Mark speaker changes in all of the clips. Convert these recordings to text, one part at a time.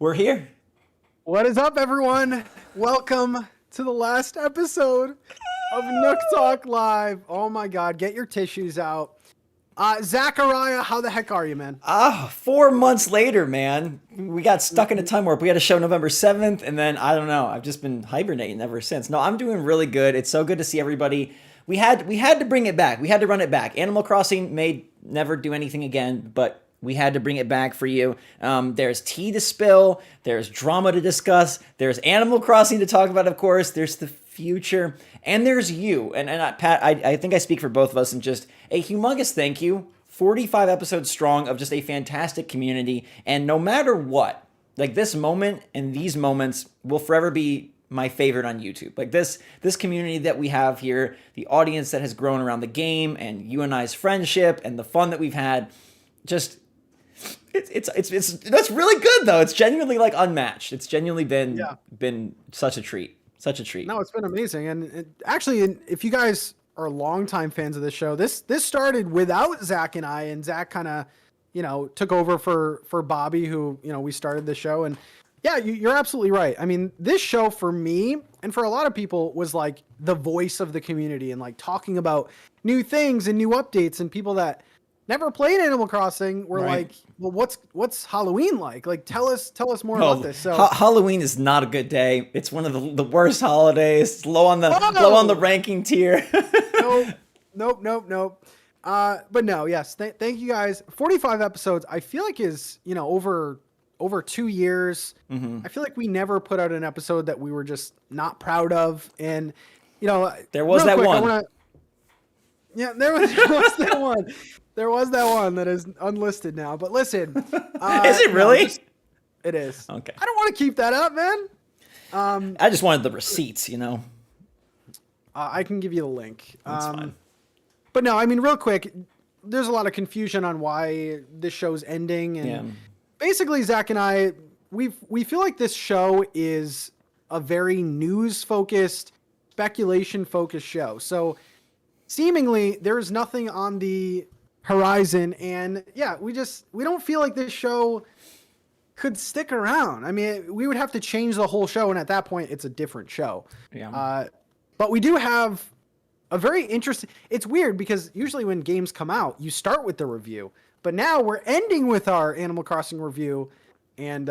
Speaker 1: We're here.
Speaker 2: What is up, everyone? Welcome to the last episode of NookTalk Live. Oh my God, get your tissues out. Zachariah, how the heck are you, man?
Speaker 1: 4 months later, man. We got stuck in a time warp. We had a show November 7th, and then, I don't know, I've just been hibernating ever since. No, I'm doing really good. It's so good to see everybody. We had to bring it back. We had to run it back. Animal Crossing may never do anything again, but we had to bring it back for you. There's tea to spill. There's drama to discuss. There's Animal Crossing to talk about, of course. There's the future. And there's you. And Pat, I think I speak for both of us, and just a humongous thank you. 45 episodes strong of just a fantastic community. And no matter what, like this moment and these moments will forever be my favorite on YouTube. Like this community that we have here, the audience that has grown around the game, and you and I's friendship and the fun that we've had. Just that's really good though. It's genuinely like unmatched. It's genuinely been such a treat. Such a treat.
Speaker 2: No, it's been amazing. And actually, if you guys are longtime fans of this show, this started without Zach and I, and Zach kind of, took over for Bobby, who, we started the show. And yeah, you're absolutely right. I mean, this show for me and for a lot of people was like the voice of the community, and like talking about new things and new updates, and people that never played Animal Crossing were like, well, what's Halloween like? Like, tell us more about this. So
Speaker 1: Halloween is not a good day. It's one of the worst holidays. It's low on the ranking tier.
Speaker 2: Nope. But no, yes. Thank you guys. 45 episodes. I feel like is, over 2 years. Mm-hmm. I feel like we never put out an episode that we were just not proud of. And,
Speaker 1: there was that one.
Speaker 2: There was that one. There was that one that is unlisted now. But listen.
Speaker 1: Is it really?
Speaker 2: It is.
Speaker 1: Okay.
Speaker 2: I don't want to keep that up, man.
Speaker 1: I just wanted the receipts,
Speaker 2: I can give you the link.
Speaker 1: That's fine.
Speaker 2: But no, I mean, real quick, there's a lot of confusion on why this show's ending. And basically, Zach and I, we feel like this show is a very news-focused, speculation-focused show. So seemingly, there's nothing on the horizon, and we don't feel like this show could stick around. I mean, we would have to change the whole show, and at that point it's a different show. But we do have a very interesting, it's weird because usually when games come out you start with the review, but now we're ending with our Animal Crossing review, and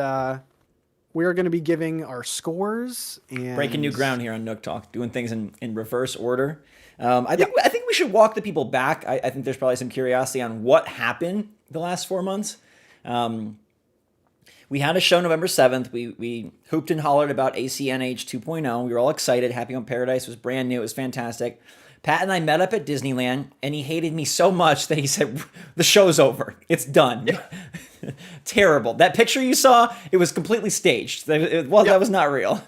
Speaker 2: we're going to be giving our scores and
Speaker 1: breaking new ground here on Nook Talk, doing things in reverse order. I think we should walk the people back. I think there's probably some curiosity on what happened the last 4 months. We had a show November 7th. We hooped and hollered about ACNH 2.0. We were all excited. Happy Home Paradise was brand new. It was fantastic. Pat and I met up at Disneyland, and he hated me so much that he said, the show's over. It's done. Yeah. Terrible. That picture you saw, it was completely staged. That was not real.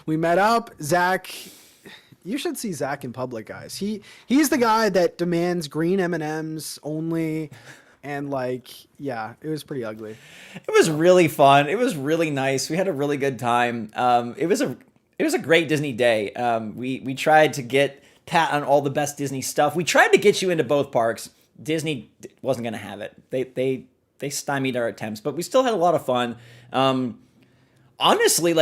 Speaker 2: We met up. Zach... You should see Zach in public, guys. He's the guy that demands green M&Ms only, and it was pretty ugly.
Speaker 1: It was really fun. It was really nice. We had a really good time. It was a great Disney day. We tried to get Pat on all the best Disney stuff. We tried to get you into both parks. Disney wasn't going to have it. They stymied our attempts, but we still had a lot of fun. Honestly,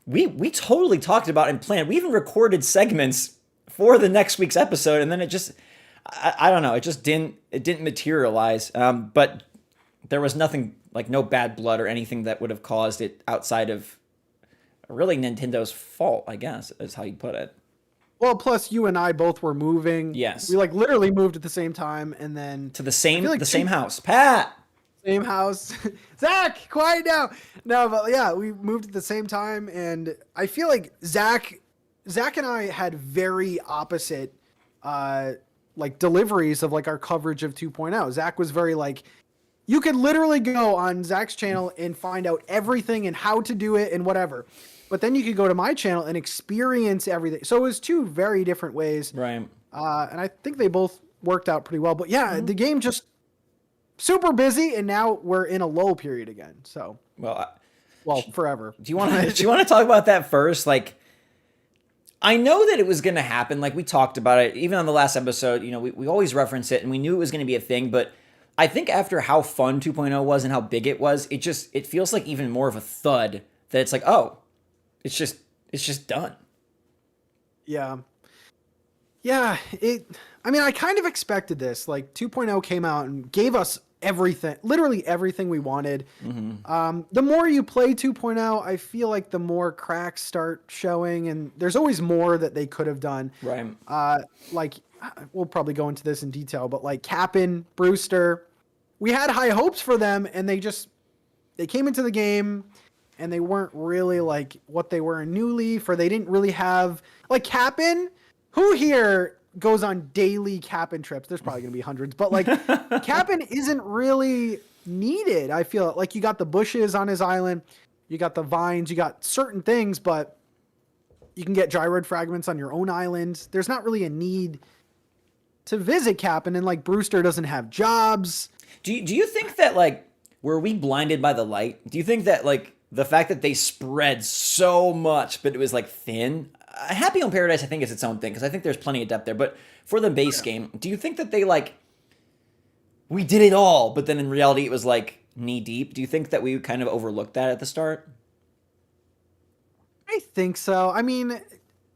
Speaker 1: We totally talked about and planned. We even recorded segments for the next week's episode, and then it just, I don't know, it didn't materialize. But there was nothing, like no bad blood or anything that would have caused it outside of really Nintendo's fault, I guess, is how you put it.
Speaker 2: Well, plus you and I both were moving.
Speaker 1: Yes.
Speaker 2: We literally moved at the same time, and then
Speaker 1: to the same house. Pat!
Speaker 2: Same house. Zach, quiet down. No, but we moved at the same time, and I feel like Zach and I had very opposite deliveries of our coverage of 2.0. Zach was very you could literally go on Zach's channel and find out everything and how to do it and whatever. But then you could go to my channel and experience everything. So it was two very different ways.
Speaker 1: Right.
Speaker 2: And I think they both worked out pretty well. But the game just super busy, and now we're in a lull period again. So forever.
Speaker 1: Do you want to talk about that first? I know that it was going to happen. We talked about it even on the last episode. We always reference it, and we knew it was going to be a thing. But I think after how fun 2.0 was and how big it was, it feels like even more of a thud that it's like, oh, it's just done.
Speaker 2: Yeah. Yeah, I mean, I kind of expected this. Like 2.0 came out and gave us everything, literally everything we wanted. The more you play 2.0, I feel like the more cracks start showing, and there's always more that they could have done.
Speaker 1: Right.
Speaker 2: Like we'll probably go into this in detail, but like Cap'n, Brewster, we had high hopes for them, and they came into the game and they weren't really like what they were in New Leaf, or they didn't really have like Cap'n. Who here goes on daily Cap'n trips? There's probably going to be hundreds, but like Cap'n isn't really needed. I feel like you got the bushes on his island, you got the vines, you got certain things, but you can get gyroid fragments on your own island. There's not really a need to visit Cap'n, and like Brewster doesn't have jobs.
Speaker 1: Do you think that like were we blinded by the light? Do you think that like the fact that they spread so much, but it was like thin? Happy Home Paradise, I think, is its own thing because I think there's plenty of depth there. But for the base game, do you think that they like we did it all, but then in reality it was like knee deep? Do you think that we kind of overlooked that at the start?
Speaker 2: I think so. I mean,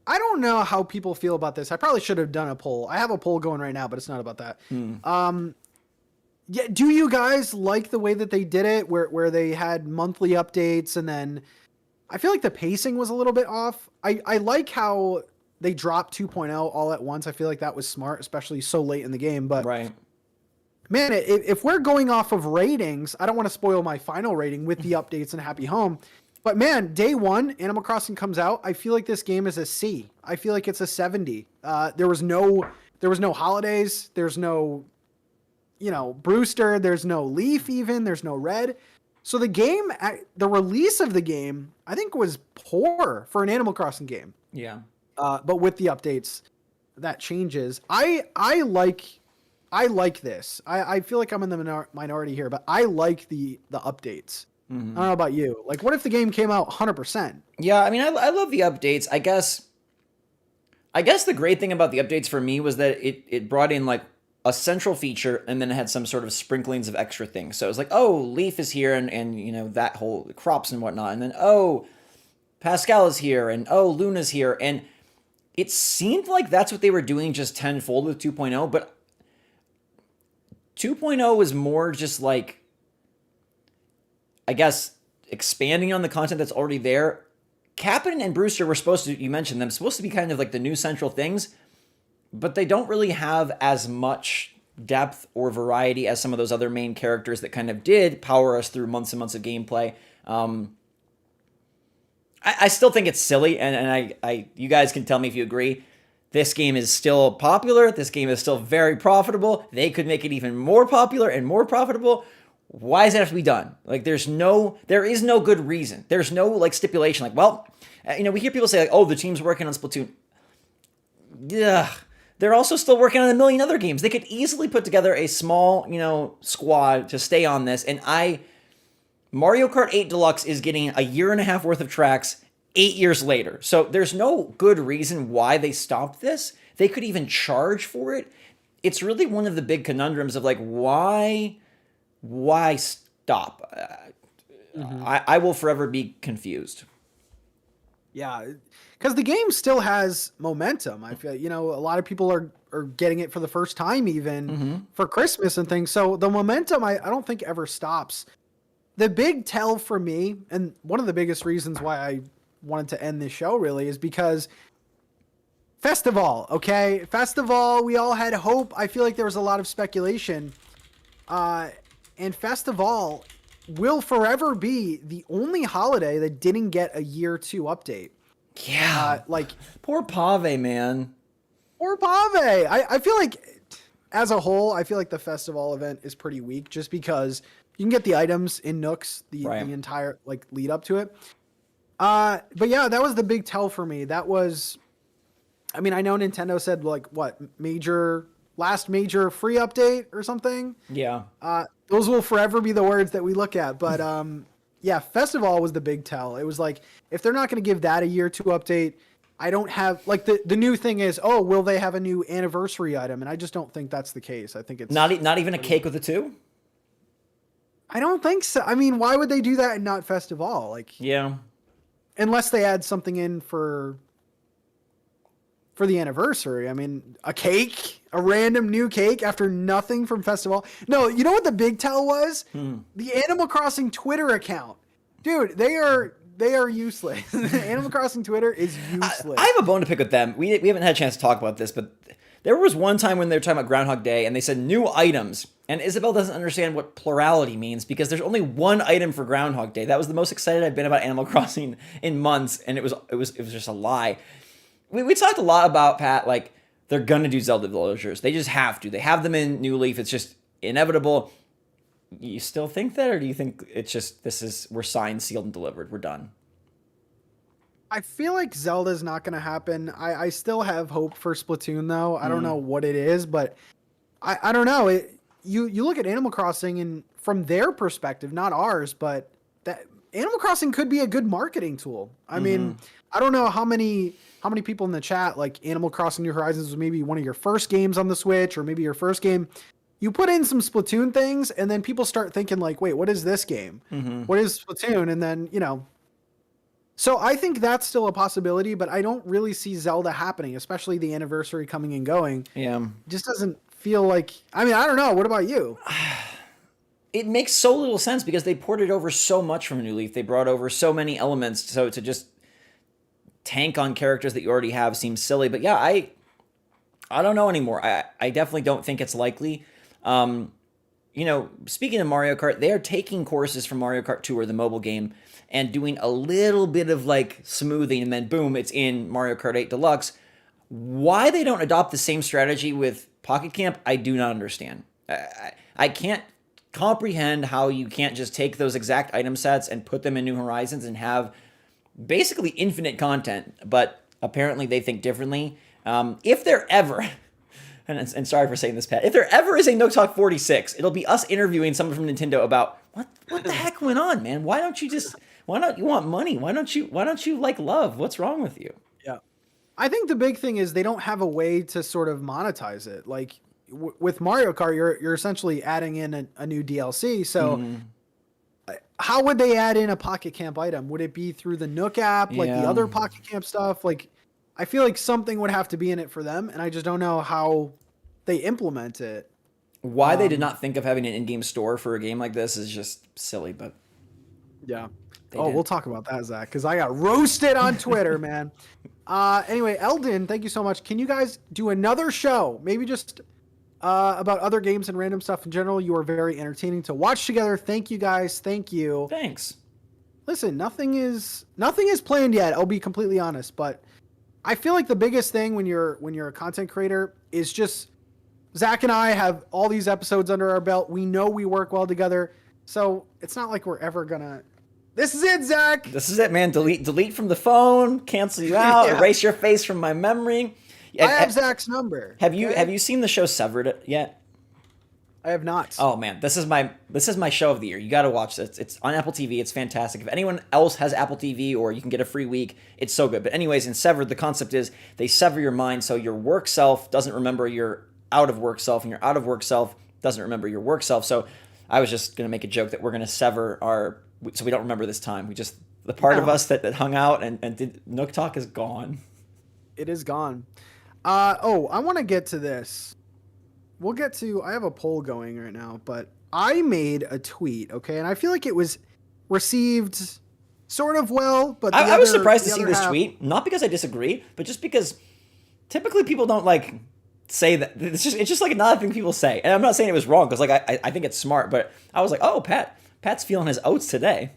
Speaker 2: I don't know how people feel about this. I probably should have done a poll. I have a poll going right now, but it's not about that. Yeah, do you guys like the way that they did it, where they had monthly updates, and then I feel like the pacing was a little bit off. I like how they dropped 2.0 all at once. I feel like that was smart, especially so late in the game. But
Speaker 1: right.
Speaker 2: Man, if we're going off of ratings, I don't want to spoil my final rating with the updates and Happy Home. But man, day one, Animal Crossing comes out. I feel like this game is a C. I feel like it's a 70. There was no holidays. There's no, Brewster. There's no Leaf even. There's no Red. So the game, the release of the game, I think was poor for an Animal Crossing game.
Speaker 1: Yeah.
Speaker 2: But with the updates, that changes. I like this. I feel like I'm in the minority here, but I like the updates. Mm-hmm. I don't know about you. Like, what if the game came out 100%?
Speaker 1: Yeah, I mean, I love the updates. I guess the great thing about the updates for me was that it brought in like a central feature, and then it had some sort of sprinklings of extra things. So it was like, oh, Leaf is here, and that whole crops and whatnot, and then oh, Pascal is here, and oh, Luna's here, and it seemed like that's what they were doing just tenfold with 2.0, but 2.0 was more just like, I guess, expanding on the content that's already there. Cap'n and Brewster were supposed to, you mentioned them, supposed to be kind of like the new central things, but they don't really have as much depth or variety as some of those other main characters that kind of did power us through months and months of gameplay. I still think it's silly, and I you guys can tell me if you agree. This game is still popular. This game is still very profitable. They could make it even more popular and more profitable. Why does it have to be done? Like, there is no good reason. There's no like stipulation. Like, well, we hear people say like, oh, the team's working on Splatoon. Yeah, they're also still working on a million other games. They could easily put together a small, squad to stay on this. And Mario Kart 8 Deluxe is getting a year and a half worth of tracks 8 years later. So there's no good reason why they stopped this. They could even charge for it. It's really one of the big conundrums of like, why stop? I will forever be confused.
Speaker 2: Yeah, because the game still has momentum. I feel, a lot of people are getting it for the first time even for Christmas and things. So the momentum, I don't think ever stops. The big tell for me, and one of the biggest reasons why I wanted to end this show really, is because Festival, okay? Festival, we all had hope. I feel like there was a lot of speculation. And Festival will forever be the only holiday that didn't get a year 2 update.
Speaker 1: Yeah. Poor Pave, man.
Speaker 2: Poor Pave. I feel like, as a whole, I feel like the Festival event is pretty weak just because you can get the items in Nooks the entire lead up to it. But yeah, that was the big tell for me. That was, I mean, I know Nintendo said last major free update or something.
Speaker 1: Yeah.
Speaker 2: Those will forever be the words that we look at. But yeah, Festival was the big tell. It was like, if they're not going to give that a year 2 update, I don't have the new thing is, will they have a new anniversary item? And I just don't think that's the case. I think it's
Speaker 1: not even a cake with a 2.
Speaker 2: I don't think so. I mean, why would they do that and not Festival? Like,
Speaker 1: Yeah.
Speaker 2: unless they add something in for the anniversary. I mean, a cake, a random new cake after nothing from Festival. No, you know what the big tell was? The Animal Crossing Twitter account. Dude, they are useless. Animal Crossing Twitter is useless.
Speaker 1: I have a bone to pick with them. We haven't had a chance to talk about this, but there was one time when they were talking about Groundhog Day and they said new items. And Isabel doesn't understand what plurality means because there's only one item for Groundhog Day. That was the most excited I've been about Animal Crossing in months, and it was just a lie. We talked a lot about, Pat, like, they're gonna do Zelda villagers. They just have to. They have them in New Leaf. It's just inevitable. You still think that, or do you think it's just we're signed, sealed, and delivered? We're done.
Speaker 2: I feel like Zelda's not going to happen. I still have hope for Splatoon, though. I don't know what it is, but I don't know. You look at Animal Crossing, and from their perspective, not ours, but that Animal Crossing could be a good marketing tool. I mean, I don't know how many people in the chat, like, Animal Crossing New Horizons was maybe one of your first games on the Switch, or maybe your first game. You put in some Splatoon things, and then people start thinking, like, wait, what is this game? What is Splatoon? And then, so I think that's still a possibility, but I don't really see Zelda happening, especially the anniversary coming and going.
Speaker 1: Yeah.
Speaker 2: It just doesn't feel like, I mean, I don't know. What about you?
Speaker 1: It makes so little sense because they ported over so much from New Leaf. They brought over so many elements, so to just tank on characters that you already have seems silly. But yeah, I don't know anymore. I definitely don't think it's likely. Speaking of Mario Kart, they are taking courses from Mario Kart Tour, the mobile game, and doing a little bit of like smoothing, and then boom, it's in Mario Kart 8 Deluxe. Why they don't adopt the same strategy with Pocket Camp, I do not understand. I can't comprehend how you can't just take those exact item sets and put them in New Horizons and have basically infinite content, but apparently they think differently. If there ever... And sorry for saying this, Pat. If there ever is a NookTalk 46, it'll be us interviewing someone from Nintendo about what the heck went on, man. Why don't you want money? Why don't you like love? What's wrong with you?
Speaker 2: Yeah, I think the big thing is they don't have a way to sort of monetize it. Like with Mario Kart, you're essentially adding in a new DLC. So how would they add in a Pocket Camp item? Would it be through the Nook app, like the other Pocket Camp stuff? Like, I feel like something would have to be in it for them, and I just don't know how they implement it.
Speaker 1: Why they did not think of having an in-game store for a game like this is just silly, but
Speaker 2: yeah. We'll talk about that, Zach, because I got roasted on Twitter, man. Anyway, Eldon, thank you so much. Can you guys do another show? Maybe just about other games and random stuff in general. You are very entertaining to watch together. Thank you, guys. Thank you.
Speaker 1: Thanks.
Speaker 2: Listen, nothing is planned yet. I'll be completely honest, but I feel like the biggest thing when you're a content creator is just Zach and I have all these episodes under our belt. We know we work well together, so it's not like we're ever gonna. This is it, Zach.
Speaker 1: This is it, man. Delete from the phone. Cancel you out. Erase your face from my memory.
Speaker 2: I have Zach's number.
Speaker 1: Have you seen the show Severed yet?
Speaker 2: I have not.
Speaker 1: Oh man, this is my show of the year. You got to watch this. It's on Apple TV. It's fantastic. If anyone else has Apple TV or you can get a free week, it's so good. But anyways, in Severed, the concept is they sever your mind so your work self doesn't remember your out of work self, and your out of work self doesn't remember your work self. So I was just gonna make a joke that we're gonna sever so we don't remember this time. The part of us that hung out and did NookTalk is gone.
Speaker 2: It is gone. I want to get to this. I have a poll going right now, but I made a tweet, okay? And I feel like it was received sort of well, but
Speaker 1: I was surprised to see this tweet, not because I disagree, but just because typically people don't like say that. It's just like another thing people say. And I'm not saying it was wrong because like I think it's smart, but I was like, oh, Pat's feeling his oats today.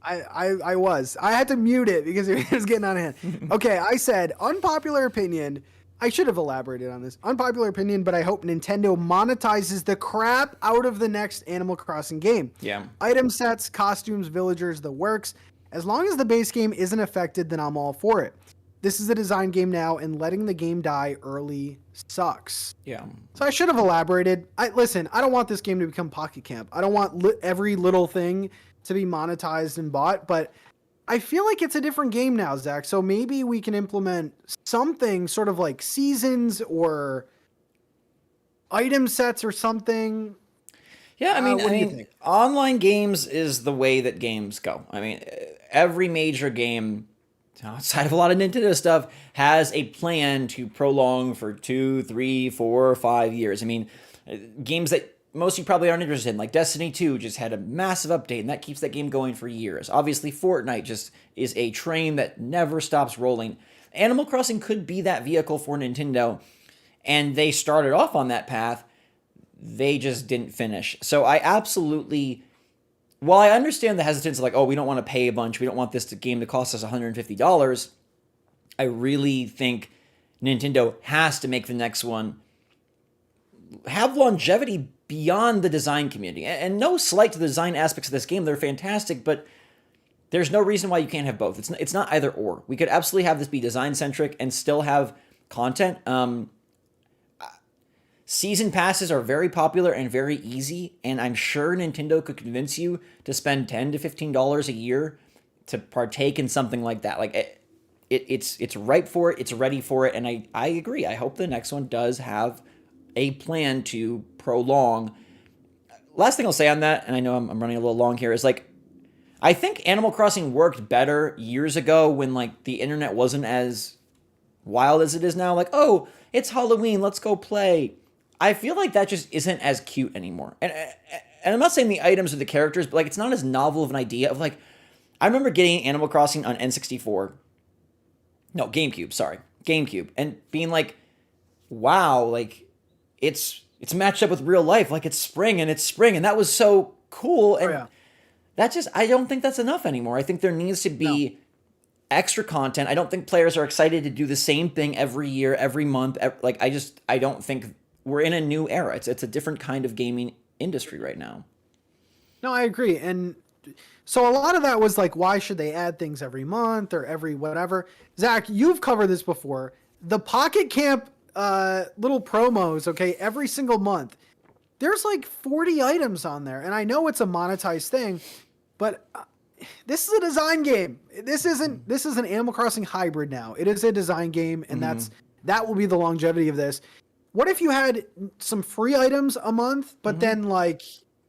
Speaker 2: I was. I had to mute it because it was getting out of hand. Okay, I said, unpopular opinion. I should have elaborated on this. Unpopular opinion, but I hope Nintendo monetizes the crap out of the next Animal Crossing game.
Speaker 1: Yeah.
Speaker 2: Item sets, costumes, villagers, the works. As long as the base game isn't affected, then I'm all for it. This is a design game now, and letting the game die early sucks.
Speaker 1: Yeah.
Speaker 2: So I should have elaborated. Listen, I don't want this game to become Pocket Camp. I don't want every little thing to be monetized and bought, but I feel like it's a different game now, Zach. So maybe we can implement something sort of like seasons or item sets or something.
Speaker 1: Yeah,
Speaker 2: What do you think?
Speaker 1: online games is the way that games go. I mean, every major game outside of a lot of Nintendo stuff has a plan to prolong for 2, 3, 4, 5 years. I mean, games that most of you probably aren't interested in, like Destiny 2, just had a massive update, and that keeps that game going for years. Obviously, Fortnite just is a train that never stops rolling. Animal Crossing could be that vehicle for Nintendo, and they started off on that path. They just didn't finish. So I absolutely, while I understand the hesitance of like, oh, we don't want to pay a bunch, we don't want this game to cost us $150, I really think Nintendo has to make the next one have longevity beyond the design community. And no slight to the design aspects of this game, they're fantastic, but there's no reason why you can't have both. It's not either or. We could absolutely have this be design centric and still have content. Season passes are very popular and very easy, and I'm sure Nintendo could convince you to spend $10 to $15 a year to partake in something like that. Like it's ripe for it, it's ready for it, and I agree. I hope the next one does have a plan to prolong. Last thing I'll say on that, and I know I'm running a little long here, is like I think Animal Crossing worked better years ago when like the internet wasn't as wild as it is now. Like, oh, it's Halloween, let's go play. I feel like that just isn't as cute anymore. And I'm not saying the items or the characters, but like it's not as novel of an idea of like, I remember getting Animal Crossing on N64. No, GameCube, sorry. GameCube. And being like, wow, like it's matched up with real life. Like it's spring. And that was so cool. And that just, I don't think that's enough anymore. I think there needs to be extra content. I don't think players are excited to do the same thing every year, every month. Like I don't think we're in a new era. It's a different kind of gaming industry right now.
Speaker 2: No, I agree. And so a lot of that was like, why should they add things every month or every whatever? Zach, you've covered this before. The Pocket Camp little promos, okay, every single month. There's like 40 items on there. And I know it's a monetized thing, but this is a design game. This is an Animal Crossing hybrid now. It is a design game, and that will be the longevity of this. What if you had some free items a month, but then like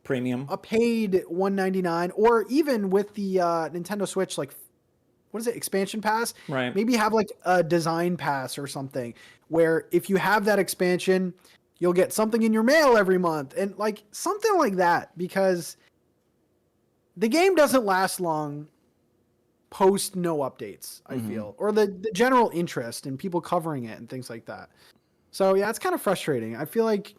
Speaker 1: premium,
Speaker 2: a paid $199, or even with the Nintendo Switch, like what is it, expansion pass?
Speaker 1: Right.
Speaker 2: Maybe have like a design pass or something, where if you have that expansion, you'll get something in your mail every month, and like something like that, because the game doesn't last long post no updates, I feel, or the general interest in people covering it and things like that. So yeah, it's kind of frustrating. I feel like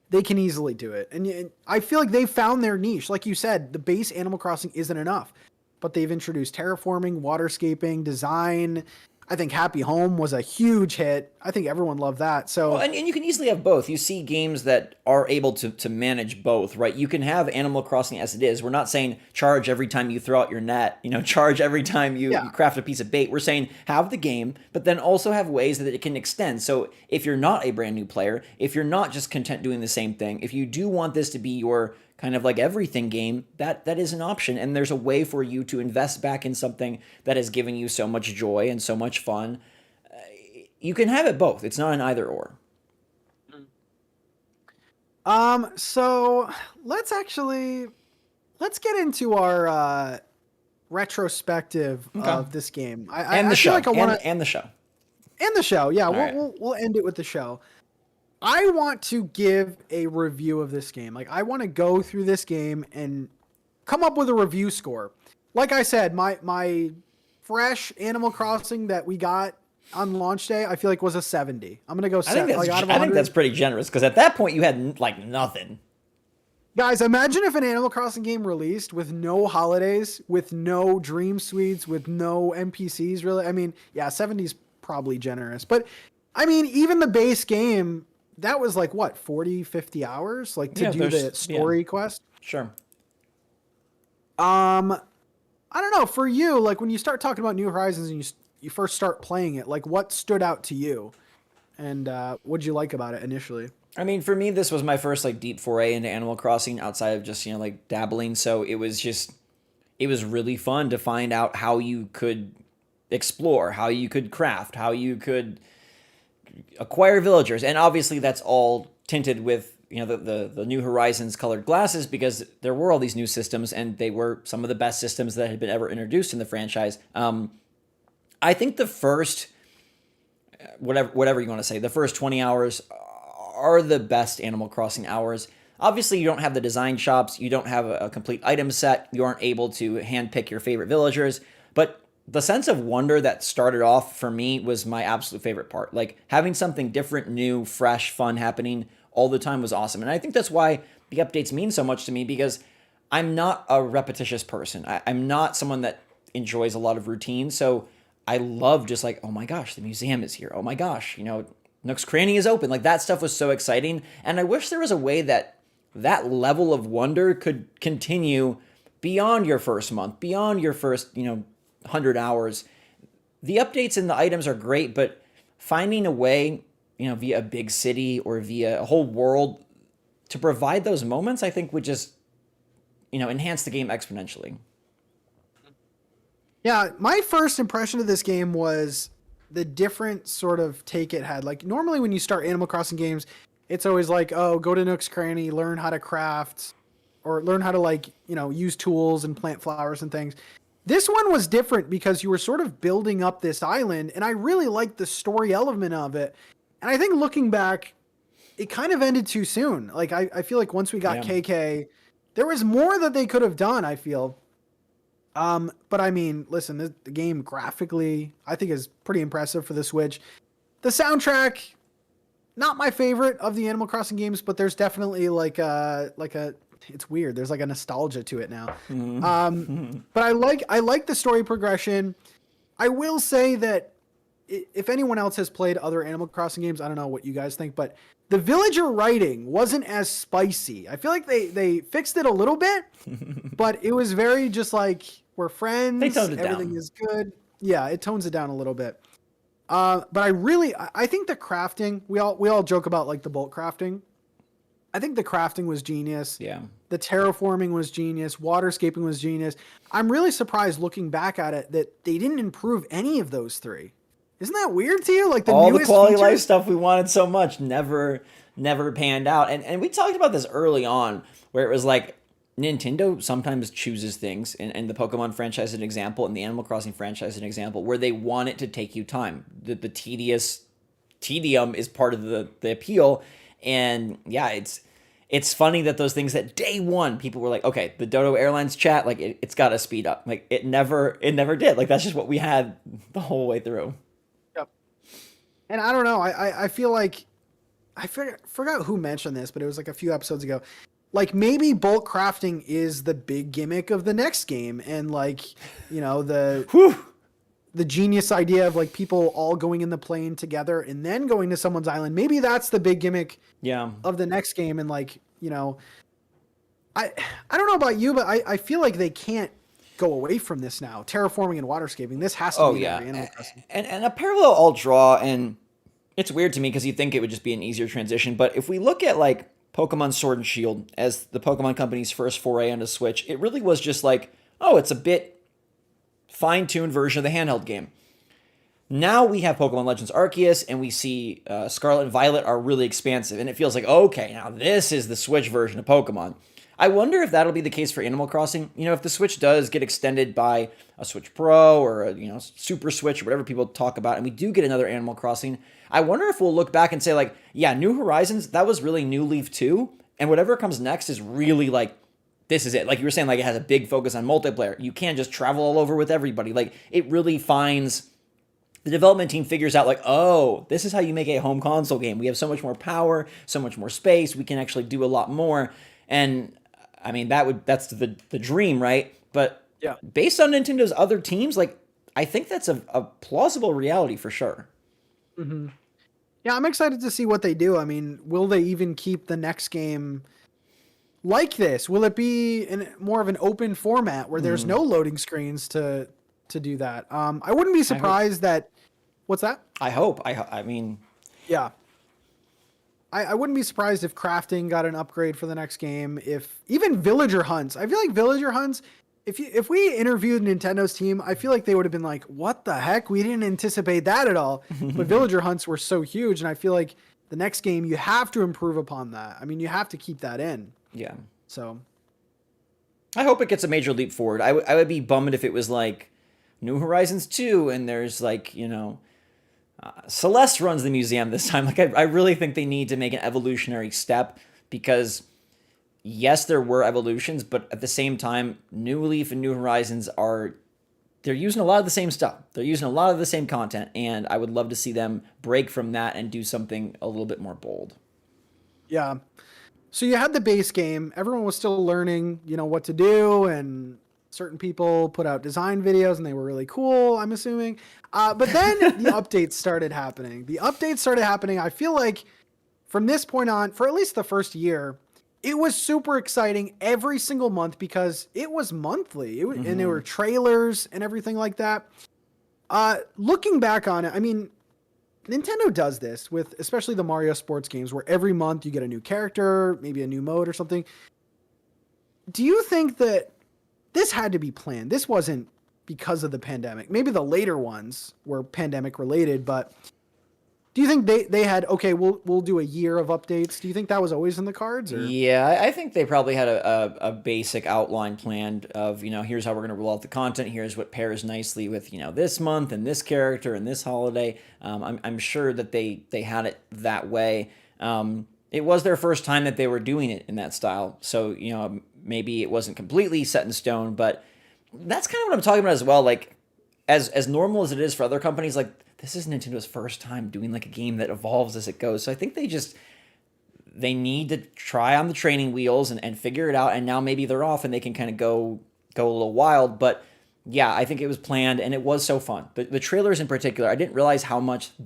Speaker 2: they can easily do it. And I feel like they found their niche. Like you said, the base Animal Crossing isn't enough, but they've introduced terraforming, waterscaping, design. I think Happy Home was a huge hit. I think everyone loved that. So,
Speaker 1: well, and you can easily have both. You see games that are able to manage both, right? You can have Animal Crossing as it is. We're not saying charge every time you throw out your net, charge every time you craft a piece of bait. We're saying have the game, but then also have ways that it can extend. So if you're not a brand new player, if you're not just content doing the same thing, if you do want this to be your kind of like everything game, that is an option. And there's a way for you to invest back in something that has given you so much joy and so much fun. You can have it both. It's not an either or.
Speaker 2: So let's get into our retrospective of this game.
Speaker 1: And the show. Like and the show.
Speaker 2: And the show. Yeah, we'll end it with the show. I want to give a review of this game. Like, I want to go through this game and come up with a review score. Like I said, my fresh Animal Crossing that we got on launch day, I feel like was a 70. I'm gonna go 70.
Speaker 1: I think that's pretty generous, because at that point you had like nothing.
Speaker 2: Guys, imagine if an Animal Crossing game released with no holidays, with no dream suites, with no NPCs. Really, I mean, yeah, 70 is probably generous, but I mean, even the base game. That was like what, 40, 50 hours, like to do the story quest.
Speaker 1: Sure.
Speaker 2: I don't know, for you, like when you start talking about New Horizons and you first start playing it, like what stood out to you, and what'd you like about it initially?
Speaker 1: I mean, for me, this was my first like deep foray into Animal Crossing outside of just like dabbling. So it was really fun to find out how you could explore, how you could craft, how you could acquire villagers, and obviously that's all tinted with the New Horizons colored glasses, because there were all these new systems and they were some of the best systems that had been ever introduced in the franchise. I think the first, whatever you want to say, the first 20 hours are the best Animal Crossing hours. Obviously, you don't have the design shops, you don't have a complete item set, you aren't able to handpick your favorite villagers, but the sense of wonder that started off for me was my absolute favorite part. Like, having something different, new, fresh, fun happening all the time was awesome. And I think that's why the updates mean so much to me, because I'm not a repetitious person. I'm not someone that enjoys a lot of routine. So I love just like, oh my gosh, the museum is here. Oh my gosh, Nook's Cranny is open. Like, that stuff was so exciting. And I wish there was a way that level of wonder could continue beyond your first month, beyond your first, 100 hours. The updates and the items are great, but finding a way, via a big city or via a whole world to provide those moments, I think would just, enhance the game exponentially.
Speaker 2: Yeah, my first impression of this game was the different sort of take it had. Like, normally when you start Animal Crossing games, it's always like, oh, go to Nook's Cranny, learn how to craft, or learn how to use tools and plant flowers and things. This one was different because you were sort of building up this island, and I really liked the story element of it. And I think looking back, it kind of ended too soon. Like, I feel like once we got KK, there was more that they could have done, I feel. But I mean, listen, the game graphically, I think is pretty impressive for the Switch. The soundtrack, not my favorite of the Animal Crossing games, but there's definitely it's weird. There's like a nostalgia to it now. But I like the story progression. I will say that if anyone else has played other Animal Crossing games, I don't know what you guys think, but the villager writing wasn't as spicy. I feel like they fixed it a little bit, but it was very just like, we're friends.
Speaker 1: They toned it down.
Speaker 2: Everything is good. Yeah, it tones it down a little bit. But I think the crafting, we all joke about like the bulk crafting. I think the crafting was genius.
Speaker 1: Yeah.
Speaker 2: The terraforming was genius. Waterscaping was genius. I'm really surprised looking back at it that they didn't improve any of those three. Isn't that weird to you? Like,
Speaker 1: all the quality life stuff we wanted so much never panned out. And we talked about this early on, where it was like, Nintendo sometimes chooses things, and the Pokemon franchise is an example, and the Animal Crossing franchise is an example, where they want it to take you time. The tedium is part of the appeal. And yeah, it's funny that those things that day one people were like, okay, the Dodo Airlines chat, like it's got to speed up. Like it never did. Like, that's just what we had the whole way through.
Speaker 2: Yep. And I don't know. I feel like I forgot who mentioned this, but it was like a few episodes ago. Like, maybe bulk crafting is the big gimmick of the next game, and like, the genius idea of like people all going in the plane together and then going to someone's island. Maybe that's the big gimmick of the next game. And like, I don't know about you, but I feel like they can't go away from this now. Terraforming and waterscaping. This has to be Animal Crossing.
Speaker 1: And a parallel I'll draw, and it's weird to me because you'd think it would just be an easier transition. But if we look at like Pokemon Sword and Shield as the Pokemon Company's first foray onto Switch, it really was just like, oh, it's a bit fine-tuned version of the handheld game. Now we have Pokemon Legends Arceus, and we see Scarlet and Violet are really expansive, and it feels like, okay, now this is the Switch version of Pokemon. I wonder if that'll be the case for Animal Crossing. If the Switch does get extended by a Switch Pro or a Super Switch or whatever people talk about, and we do get another Animal Crossing, I wonder if we'll look back and say like, yeah, New Horizons, that was really New Leaf 2, and whatever comes next is really like, this is it. Like you were saying, like it has a big focus on multiplayer. You can't just travel all over with everybody. Like it really finds, the development team figures out like, oh, this is how you make a home console game. We have so much more power, so much more space. We can actually do a lot more. And I mean, that's the dream, right? But
Speaker 2: yeah,
Speaker 1: based on Nintendo's other teams, like I think that's a plausible reality for sure.
Speaker 2: Mm-hmm. Yeah, I'm excited to see what they do. I mean, will they even keep the next game like this? Will it be in more of an open format where there's no loading screens to do that? I wouldn't be surprised that. What's that?
Speaker 1: I mean,
Speaker 2: yeah. I wouldn't be surprised if crafting got an upgrade for the next game. If even villager hunts, I feel like villager hunts. If we interviewed Nintendo's team, I feel like they would have been like, "What the heck? We didn't anticipate that at all." But villager hunts were so huge, and I feel like the next game, you have to improve upon that. I mean, you have to keep that in.
Speaker 1: Yeah.
Speaker 2: So
Speaker 1: I hope it gets a major leap forward. I would be bummed if it was like New Horizons 2 and there's like, Celeste runs the museum this time. Like, I really think they need to make an evolutionary step because, yes, there were evolutions, but at the same time, New Leaf and New Horizons they're using a lot of the same stuff. They're using a lot of the same content, and I would love to see them break from that and do something a little bit more bold.
Speaker 2: Yeah. So you had the base game. Everyone was still learning, what to do, and certain people put out design videos, and they were really cool, I'm assuming. But then the updates started happening. I feel like from this point on, for at least the first year, it was super exciting every single month because it was monthly. And there were trailers and everything like that. Looking back on it, I mean, Nintendo does this with especially the Mario sports games where every month you get a new character, maybe a new mode or something. Do you think that this had to be planned? This wasn't because of the pandemic. Maybe the later ones were pandemic related, but do you think they had, okay, we'll do a year of updates? Do you think that was always in the cards? Or?
Speaker 1: Yeah, I think they probably had a basic outline planned of, here's how we're going to roll out the content. Here's what pairs nicely with, this month and this character and this holiday. I'm sure that they had it that way. It was their first time that they were doing it in that style. So, maybe it wasn't completely set in stone, but that's kind of what I'm talking about as well. Like, as normal as it is for other companies, like, this is Nintendo's first time doing like a game that evolves as it goes. So I think they need to try on the training wheels and figure it out. And now maybe they're off and they can kind of go a little wild. But yeah, I think it was planned and it was so fun. The trailers in particular, I didn't realize how much of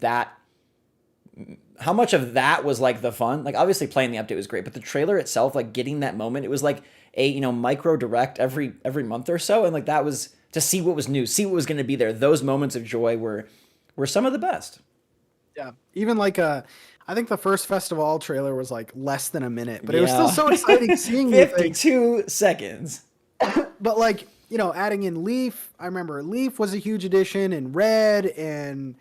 Speaker 1: that was like the fun. Like obviously playing the update was great, but the trailer itself, like getting that moment, it was like a, micro direct every month or so. And like that was to see what was new, see what was going to be there. Those moments of joy were some of the best.
Speaker 2: Yeah. Even like I think the first Festival trailer was like less than a minute, but it was still so exciting seeing
Speaker 1: 52 seconds.
Speaker 2: But like, adding in Leaf, I remember Leaf was a huge addition, and Red and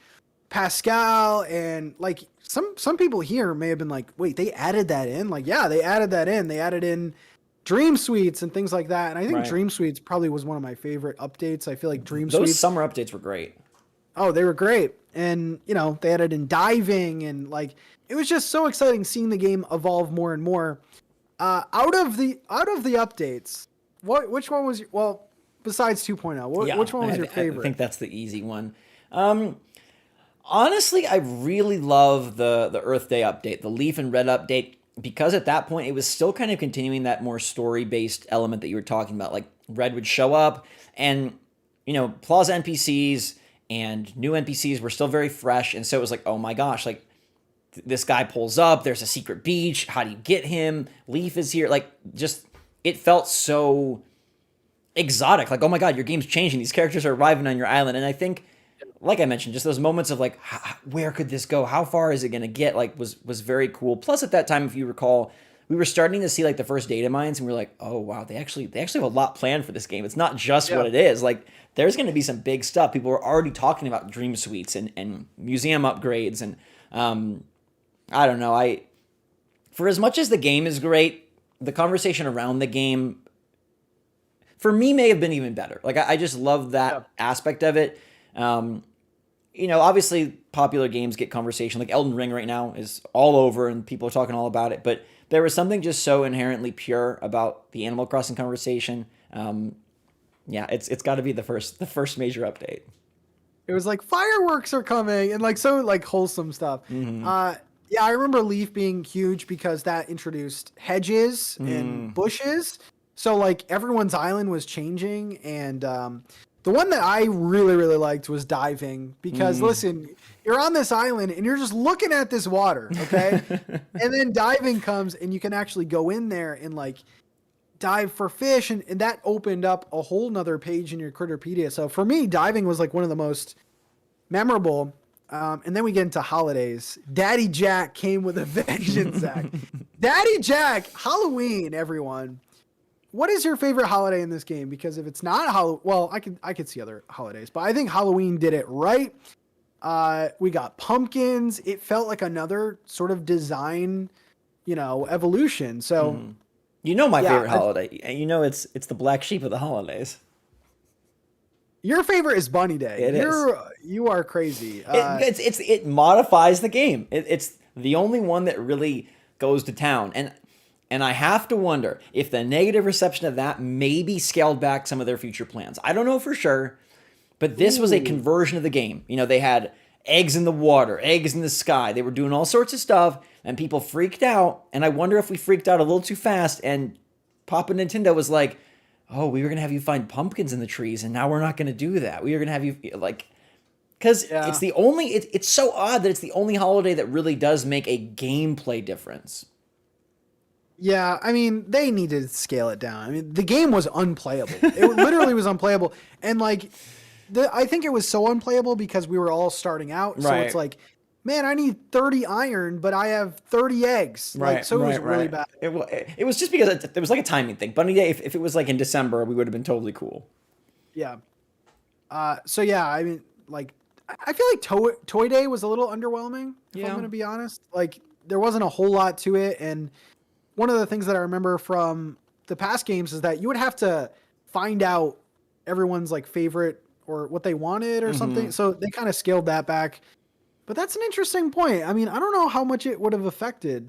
Speaker 2: Pascal, and like some people here may have been like, wait, they added that in? Like, yeah, they added that in. They added in Dream Suites and things like that. And I think Dream Suites probably was one of my favorite updates. I feel like Suites.
Speaker 1: Those summer updates were great.
Speaker 2: Oh, they were great. And, they added in diving, and like, it was just so exciting seeing the game evolve more and more. Out of the updates, which one was, besides 2.0, which one was your favorite?
Speaker 1: I think that's the easy one. Honestly, I really love the Earth Day update, the Leaf and Red update, because at that point it was still kind of continuing that more story-based element that you were talking about. Like Red would show up and, Plaza NPCs and new NPCs were still very fresh. And so it was like, oh my gosh, like this guy pulls up, there's a secret beach. How do you get him? Leaf is here. Like just, it felt so exotic. Like, oh my God, your game's changing. These characters are arriving on your island. And I think, like I mentioned, just those moments of like, where could this go? How far is it going to get? Like was very cool. Plus at that time, if you recall, we were starting to see like the first data mines and we were like, oh wow, they actually have a lot planned for this game. It's not just what it is. Like there's going to be some big stuff. People were already talking about dream suites and museum upgrades. And I don't know. For as much as the game is great, the conversation around the game for me may have been even better. Like I just love that aspect of it. Obviously popular games get conversation. Like Elden Ring right now is all over and people are talking all about it. But there was something just so inherently pure about the Animal Crossing conversation. It's got to be the first major update.
Speaker 2: It was like fireworks are coming and like so like wholesome stuff. Mm-hmm. I remember Leaf being huge because that introduced hedges and bushes. So like everyone's island was changing, and the one that I really, really liked was diving because listen, you're on this island and you're just looking at this water, okay? And then diving comes and you can actually go in there and like dive for fish, and that opened up a whole nother page in your Critterpedia. So for me, diving was like one of the most memorable. And then we get into holidays. Daddy Jack came with a vengeance, Zach. Daddy Jack, Halloween, everyone. What is your favorite holiday in this game? Because if it's not Halloween, well, I could see other holidays, but I think Halloween did it right. We got pumpkins. It felt like another sort of design, evolution. So,
Speaker 1: You know my
Speaker 2: yeah,
Speaker 1: favorite holiday. And you know it's the black sheep of the holidays.
Speaker 2: your favorite is Bunny Day.
Speaker 1: It is.
Speaker 2: You are crazy.
Speaker 1: It modifies the game. It's the only one that really goes to town. And I have to wonder if the negative reception of that maybe scaled back some of their future plans. I don't know for sure, but this was a conversion of the game. They had eggs in the water, eggs in the sky. They were doing all sorts of stuff, and people freaked out. And I wonder if we freaked out a little too fast, and Papa Nintendo was like, oh, we were going to have you find pumpkins in the trees, and now we're not going to do that. We were going to have you, because it's the only, it's so odd that it's the only holiday that really does make a gameplay difference.
Speaker 2: Yeah, I mean, they needed to scale it down. I mean, the game was unplayable. It literally was unplayable. And I think it was so unplayable because we were all starting out. So it's like, man, I need 30 iron, but I have 30 eggs. So it was really bad.
Speaker 1: It was just because it was like a timing thing. Bunny Day, if it was like in December, we would have been totally cool.
Speaker 2: Yeah. So yeah, I mean, I feel like Toy Day was a little underwhelming, if I'm going to be honest. There wasn't a whole lot to it. And one of the things that I remember from the past games is that you would have to find out everyone's favorite or what they wanted or something. So they kind of scaled that back. But that's an interesting point. I mean, I don't know how much it would have affected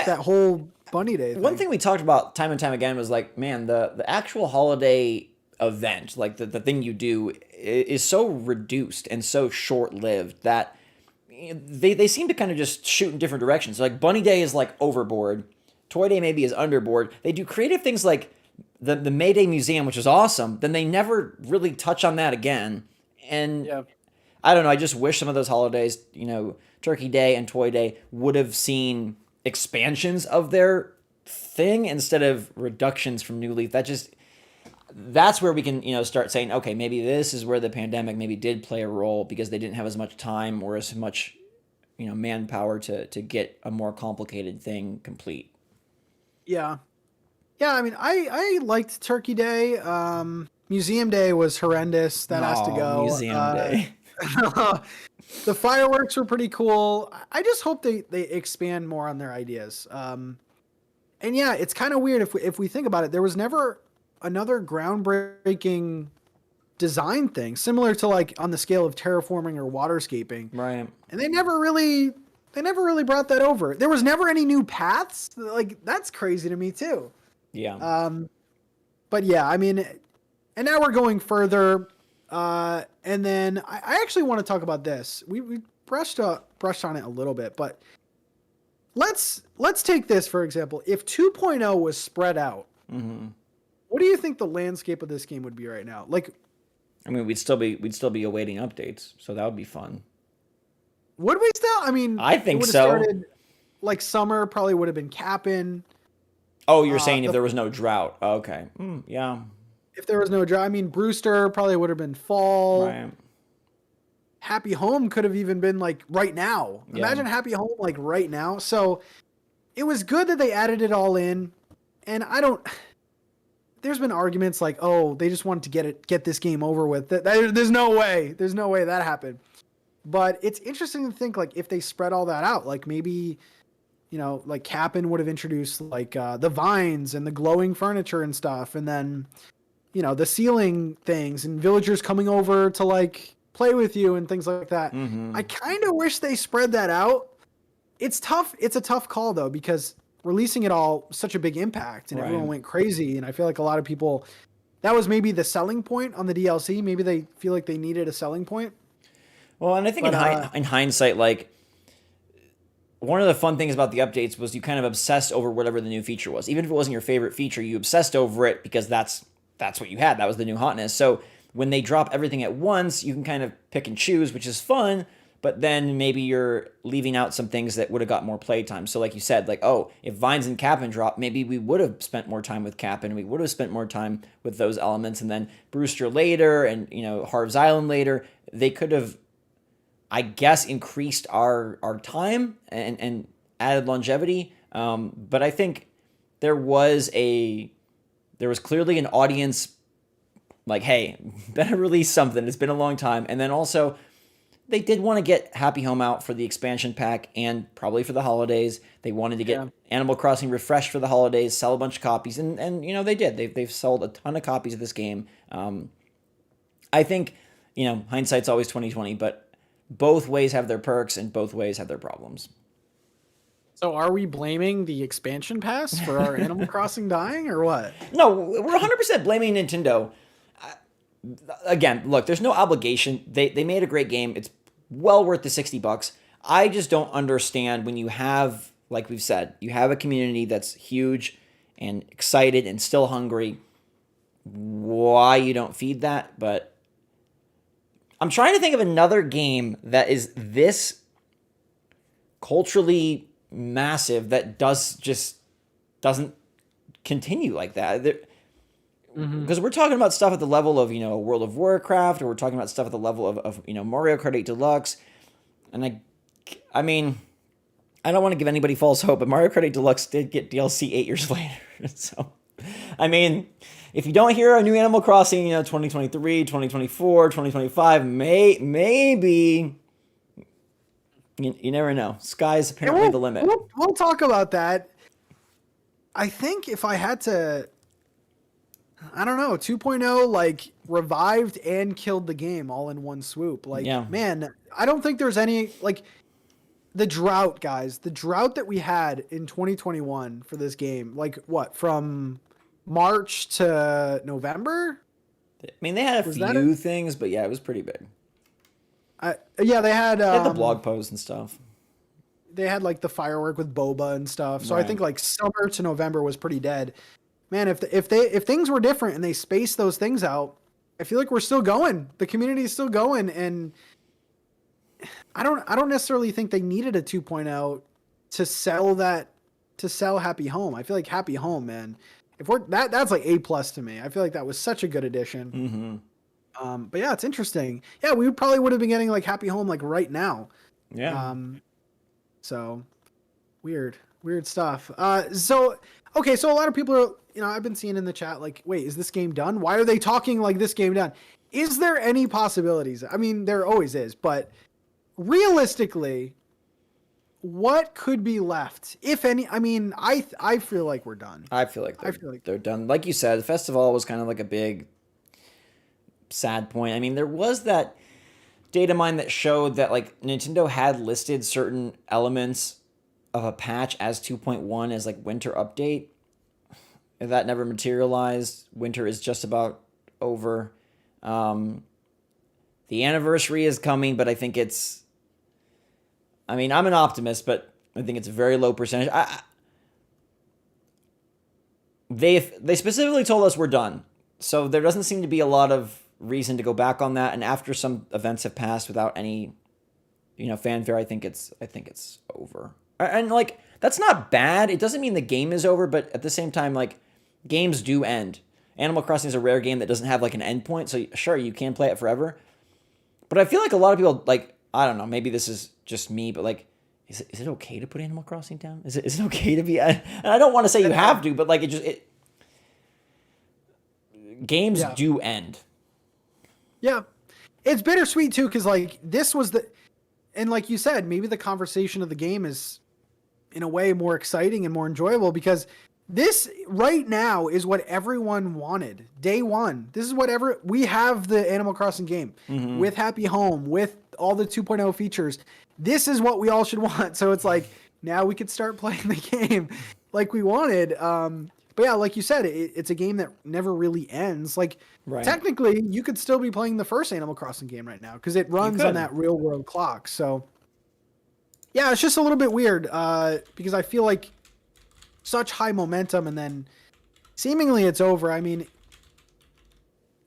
Speaker 2: that whole Bunny Day thing.
Speaker 1: One thing we talked about time and time again was man, the actual holiday event, the thing you do is so reduced and so short-lived that they seem to kind of just shoot in different directions. Bunny Day is overboard. Toy Day maybe is underboard. They do creative things like the May Day Museum, which is awesome. Then they never really touch on that again. And I don't know. I just wish some of those holidays, Turkey Day and Toy Day, would have seen expansions of their thing instead of reductions from New Leaf. That's where we can, start saying, okay, maybe this is where the pandemic maybe did play a role because they didn't have as much time or as much, manpower to get a more complicated thing complete.
Speaker 2: Yeah. Yeah, I mean, I liked Turkey Day. Museum Day was horrendous. That has to go.
Speaker 1: Museum Day.
Speaker 2: The fireworks were pretty cool. I just hope they expand more on their ideas. And yeah, it's kind of weird if we think about it. There was never another groundbreaking design thing similar to on the scale of terraforming or waterscaping.
Speaker 1: Right. And
Speaker 2: they never really brought that over. There was never any new paths. That's crazy to me too.
Speaker 1: Yeah.
Speaker 2: But yeah, I mean, and now we're going further. And then I actually want to talk about this. We brushed on it a little bit, but let's take this for example. If 2.0 was spread out, what do you think the landscape of this game would be right now?
Speaker 1: I mean, we'd still be awaiting updates, so that would be fun.
Speaker 2: Would we still? I mean,
Speaker 1: I think so.
Speaker 2: Started, summer probably would have been capping.
Speaker 1: Oh, you're saying if there was no drought? Okay, yeah.
Speaker 2: If there was no drought, I mean, Brewster probably would have been fall.
Speaker 1: Right.
Speaker 2: Happy Home could have even been right now.
Speaker 1: Yeah.
Speaker 2: Imagine Happy Home right now. So it was good that they added it all in, and there's been arguments oh, they just wanted to get this game over with. There's no way that happened. But it's interesting to think if they spread all that out, maybe, Cap'n would have introduced the vines and the glowing furniture and stuff. And then, the ceiling things and villagers coming over to play with you and things like that. I kind of wish they spread that out. It's tough. It's a tough call though, because releasing it all such a big impact and everyone went crazy. And I feel like a lot of people, that was maybe the selling point on the DLC. Maybe they feel like they needed a selling point.
Speaker 1: Well, and I think in hindsight, one of the fun things about the updates was you kind of obsessed over whatever the new feature was. Even if it wasn't your favorite feature, you obsessed over it because that's what you had. That was the new hotness. So when they drop everything at once, you can kind of pick and choose, which is fun, but then maybe you're leaving out some things that would have got more playtime. So like you said, if Vines and Cap'n drop, maybe we would have spent more time with Cap'n, we would have spent more time with those elements, and then Brewster later and, Harv's Island later, they could have, I guess, increased our time and added longevity. But I think there was clearly an audience hey, better release something. It's been a long time. And then also they did want to get Happy Home out for the expansion pack and probably for the holidays. They wanted to get Animal Crossing refreshed for the holidays, sell a bunch of copies, and you know they did. They've sold a ton of copies of this game. I think, you know, hindsight's always 2020, but both ways have their perks and both ways have their problems.
Speaker 2: So are we blaming the expansion pass for our Animal Crossing dying or what?
Speaker 1: No, we're 100% blaming Nintendo. Again, look, there's no obligation. They made a great game. It's well worth the $60. I just don't understand when you have, like we've said, you have a community that's huge and excited and still hungry, why you don't feed that. But I'm trying to think of another game that is this culturally massive that doesn't continue like that. Because we're talking about stuff at the level of, you know, World of Warcraft, or we're talking about stuff at the level of you know, Mario Kart 8 Deluxe. And I mean, I don't want to give anybody false hope, but Mario Kart 8 Deluxe did get DLC 8 years later. So, I mean, if you don't hear a new Animal Crossing, you know, 2023, 2024, 2025, maybe, you never know. Sky's apparently the limit.
Speaker 2: We'll talk about that. I think if I had to, I don't know, 2.0 like revived and killed the game all in one swoop. Like, man, I don't think there's any, like, the drought, guys, the drought that we had in 2021 for this game, like what, from March to November?
Speaker 1: I mean, they had a few things, but yeah, it was pretty big.
Speaker 2: Yeah, they had
Speaker 1: the blog posts and stuff.
Speaker 2: They had like the firework with boba and stuff. So I think like summer to November was pretty dead. Man, if things were different and they spaced those things out, I feel like we're still going. The community is still going, and I don't necessarily think they needed a 2.0 to sell Happy Home. I feel like Happy Home, man, if we're that's like A+ to me. I feel like that was such a good addition. But yeah, it's interesting. Yeah, we probably would have been getting like Happy Home like right now.
Speaker 1: Yeah.
Speaker 2: So weird stuff. So okay, so a lot of people are, you know, I've been seeing in the chat like, wait, is this game done? Why are they talking like this game done? Is there any possibilities? I mean, there always is, but realistically, what could be left, if any? I mean, I feel like we're done.
Speaker 1: I feel like they're done. Like you said, the festival was kind of like a big sad point. I mean, there was that data mine that showed that like Nintendo had listed certain elements of a patch as 2.1 as like winter update. That never materialized. Winter is just about over. The anniversary is coming, but I think I mean, I'm an optimist, but I think it's a very low percentage. They specifically told us we're done. So there doesn't seem to be a lot of reason to go back on that. And after some events have passed without any, you know, fanfare, I think it's over. And like, that's not bad. It doesn't mean the game is over, but at the same time, like, games do end. Animal Crossing is a rare game that doesn't have like an end point. So sure, you can play it forever. But I feel like a lot of people, like, I don't know, maybe this is just me, but like, is it okay to put Animal Crossing down? Is it okay to be? And I don't want to say you have to, but like games do end.
Speaker 2: Yeah, it's bittersweet too, because like this was and like you said, maybe the conversation of the game is in a way more exciting and more enjoyable, because this right now is what everyone wanted day one. This is whatever we have, the Animal Crossing game with Happy Home, with all the 2.0 features. This is what we all should want. So it's like, now we could start playing the game like we wanted. But yeah, like you said, it's a game that never really ends. Like technically you could still be playing the first Animal Crossing game right now, because it runs on that real world clock. So yeah, it's just a little bit weird because I feel like such high momentum and then seemingly it's over. I mean,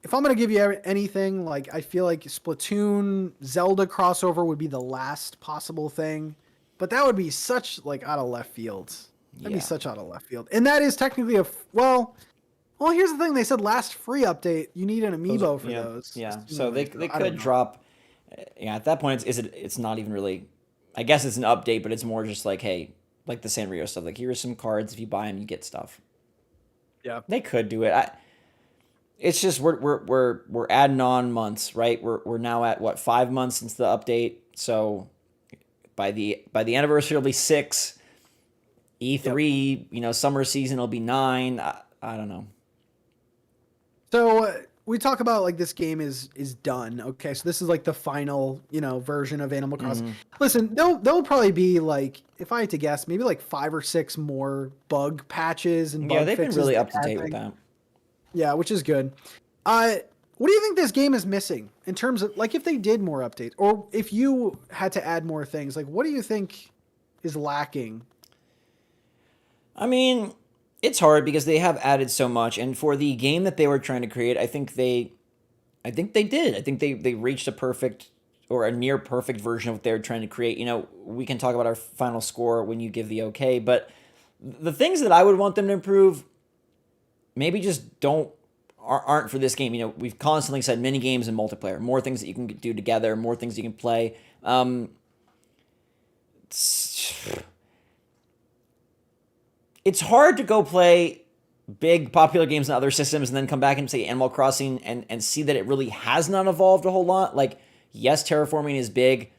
Speaker 2: if I'm going to give you anything, like, I feel like Splatoon Zelda crossover would be the last possible thing, but that would be such like out of left field. That'd be such out of left field. And that is technically well, here's the thing. They said last free update, you need an Amiibo for those.
Speaker 1: Yeah. So they could drop. Yeah. At that point, it's not even really, I guess it's an update, but it's more just like, hey, like the Sanrio stuff. Like, here are some cards. If you buy them, you get stuff.
Speaker 2: Yeah.
Speaker 1: They could do it. it's just we're adding on months, right? We're now at what, 5 months since the update. So by the anniversary it'll be 6. E3,
Speaker 2: Yep.
Speaker 1: summer season will be 9. I don't know.
Speaker 2: So we talk about like this game is done. Okay, so this is like the final version of Animal Crossing. Listen, there'll probably be like, if I had to guess, maybe like 5 or 6 more bug patches and bug
Speaker 1: They've been
Speaker 2: fixes
Speaker 1: really
Speaker 2: to
Speaker 1: up to
Speaker 2: add
Speaker 1: date with
Speaker 2: things.
Speaker 1: that.
Speaker 2: Yeah, which is good. What do you think this game is missing in terms of like if they did more updates or if you had to add more things? Like, what do you think is lacking?
Speaker 1: I mean, it's hard because they have added so much, and for the game that they were trying to create, I think they did. I think they reached a perfect or a near perfect version of what they were trying to create. We can talk about our final score when you give the okay, but the things that I would want them to improve maybe just aren't for this game. We've constantly said mini games and multiplayer, more things that you can do together, more things you can play. It's hard to go play big popular games on other systems and then come back and say Animal Crossing and see that it really has not evolved a whole lot. Like, yes, terraforming is big,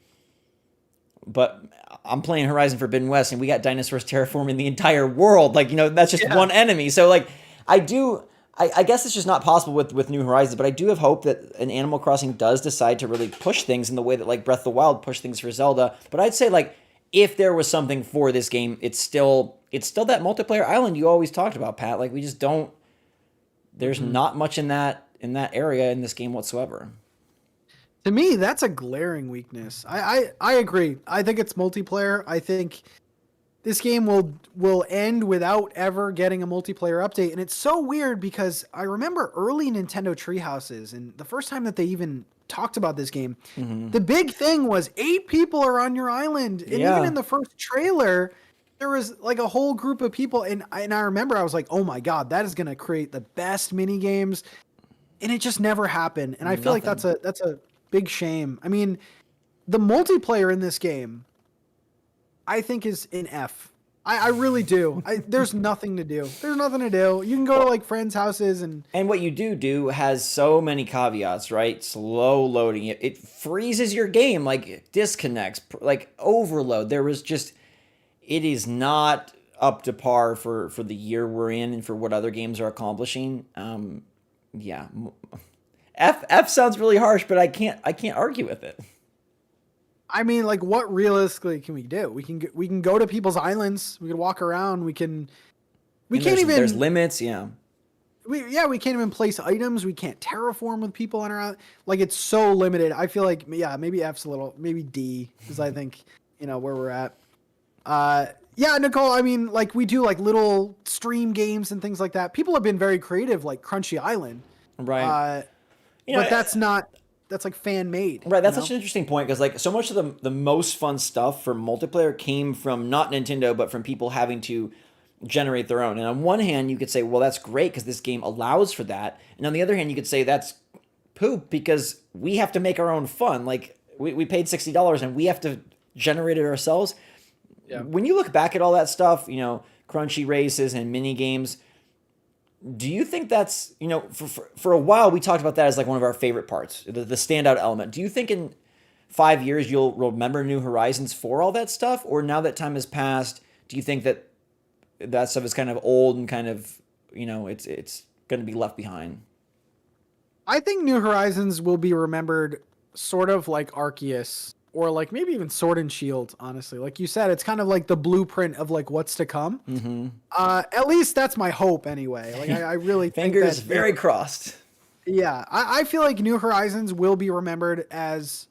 Speaker 1: but I'm playing Horizon Forbidden West and we got dinosaurs terraforming the entire world. Like, that's just one enemy. So like, I guess it's just not possible with New Horizons, but I do have hope that an Animal Crossing does decide to really push things in the way that like Breath of the Wild pushed things for Zelda. But I'd say like, if there was something for this game, it's still that multiplayer island you always talked about, Pat. Like, we just don't. There's not much in that area in this game whatsoever.
Speaker 2: To me, that's a glaring weakness. I agree. I think it's multiplayer. I think this game will end without ever getting a multiplayer update. And it's so weird because I remember early Nintendo Treehouses and the first time that they even talked about this game, the big thing was 8 people are on your island. And even in the first trailer, there was like a whole group of people. And I remember I was like, oh my God, that is going to create the best mini games. And it just never happened. And I feel like that's a big shame. I mean, the multiplayer in this game, I think is an F. I really do. There's nothing to do. There's nothing to do. You can go to like friends' houses and
Speaker 1: what you do has so many caveats, right? Slow loading. It freezes your game, like disconnects, like overload. It is not up to par for the year we're in and for what other games are accomplishing. Yeah. F sounds really harsh, but I can't argue with it.
Speaker 2: I mean, like, what realistically can we do? We can go to people's islands. We can walk around. We can't even.
Speaker 1: There's limits. Yeah.
Speaker 2: We can't even place items. We can't terraform with people on our island. Like, it's so limited. I feel like maybe F's a little, maybe D is I think where we're at. Yeah, Nicole. I mean, like we do like little stream games and things like that. People have been very creative, like Crunchy Island.
Speaker 1: Right.
Speaker 2: But that's not. That's like fan made.
Speaker 1: Right, that's such an interesting point because like so much of the most fun stuff for multiplayer came from not Nintendo but from people having to generate their own. And on one hand, you could say, well, that's great because this game allows for that. And on the other hand, you could say that's poop because we have to make our own fun. Like we paid $60 and we have to generate it ourselves. Yeah. When you look back at all that stuff, crunchy races and mini games, do you think that's, for a while we talked about that as like one of our favorite parts, the standout element. Do you think in 5 years you'll remember New Horizons for all that stuff? Or now that time has passed, do you think that stuff is kind of old and kind of, it's going to be left behind?
Speaker 2: I think New Horizons will be remembered sort of like Arceus or like maybe even Sword and Shield, honestly. Like you said, it's kind of like the blueprint of like what's to come. Mm-hmm. At least that's my hope anyway. Like I really think
Speaker 1: fingers very crossed.
Speaker 2: Yeah, I feel like New Horizons will be remembered as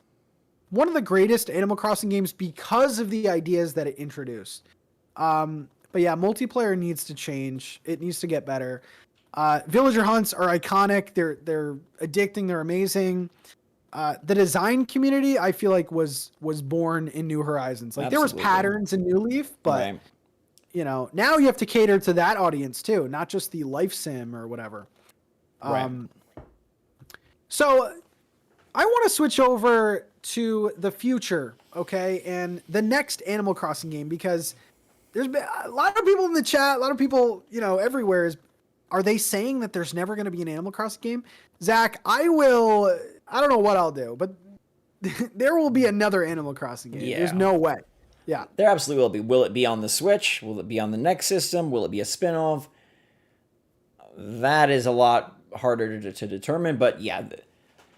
Speaker 2: one of the greatest Animal Crossing games because of the ideas that it introduced. But yeah, multiplayer needs to change. It needs to get better. Villager hunts are iconic. They're addicting. They're amazing. The design community, I feel like was born in New Horizons. Like Absolutely. There was patterns in New Leaf, but right. Now you have to cater to that audience too, not just the life sim or whatever. Right. So I want to switch over to the future, okay, and the next Animal Crossing game because there's been a lot of people in the chat, a lot of people, everywhere are they saying that there's never going to be an Animal Crossing game? Zach, I don't know what I'll do, but there will be another Animal Crossing game.
Speaker 1: Yeah.
Speaker 2: There's no way. Yeah.
Speaker 1: There absolutely will be. Will it be on the Switch? Will it be on the next system? Will it be a spin-off? That is a lot harder to determine, but yeah,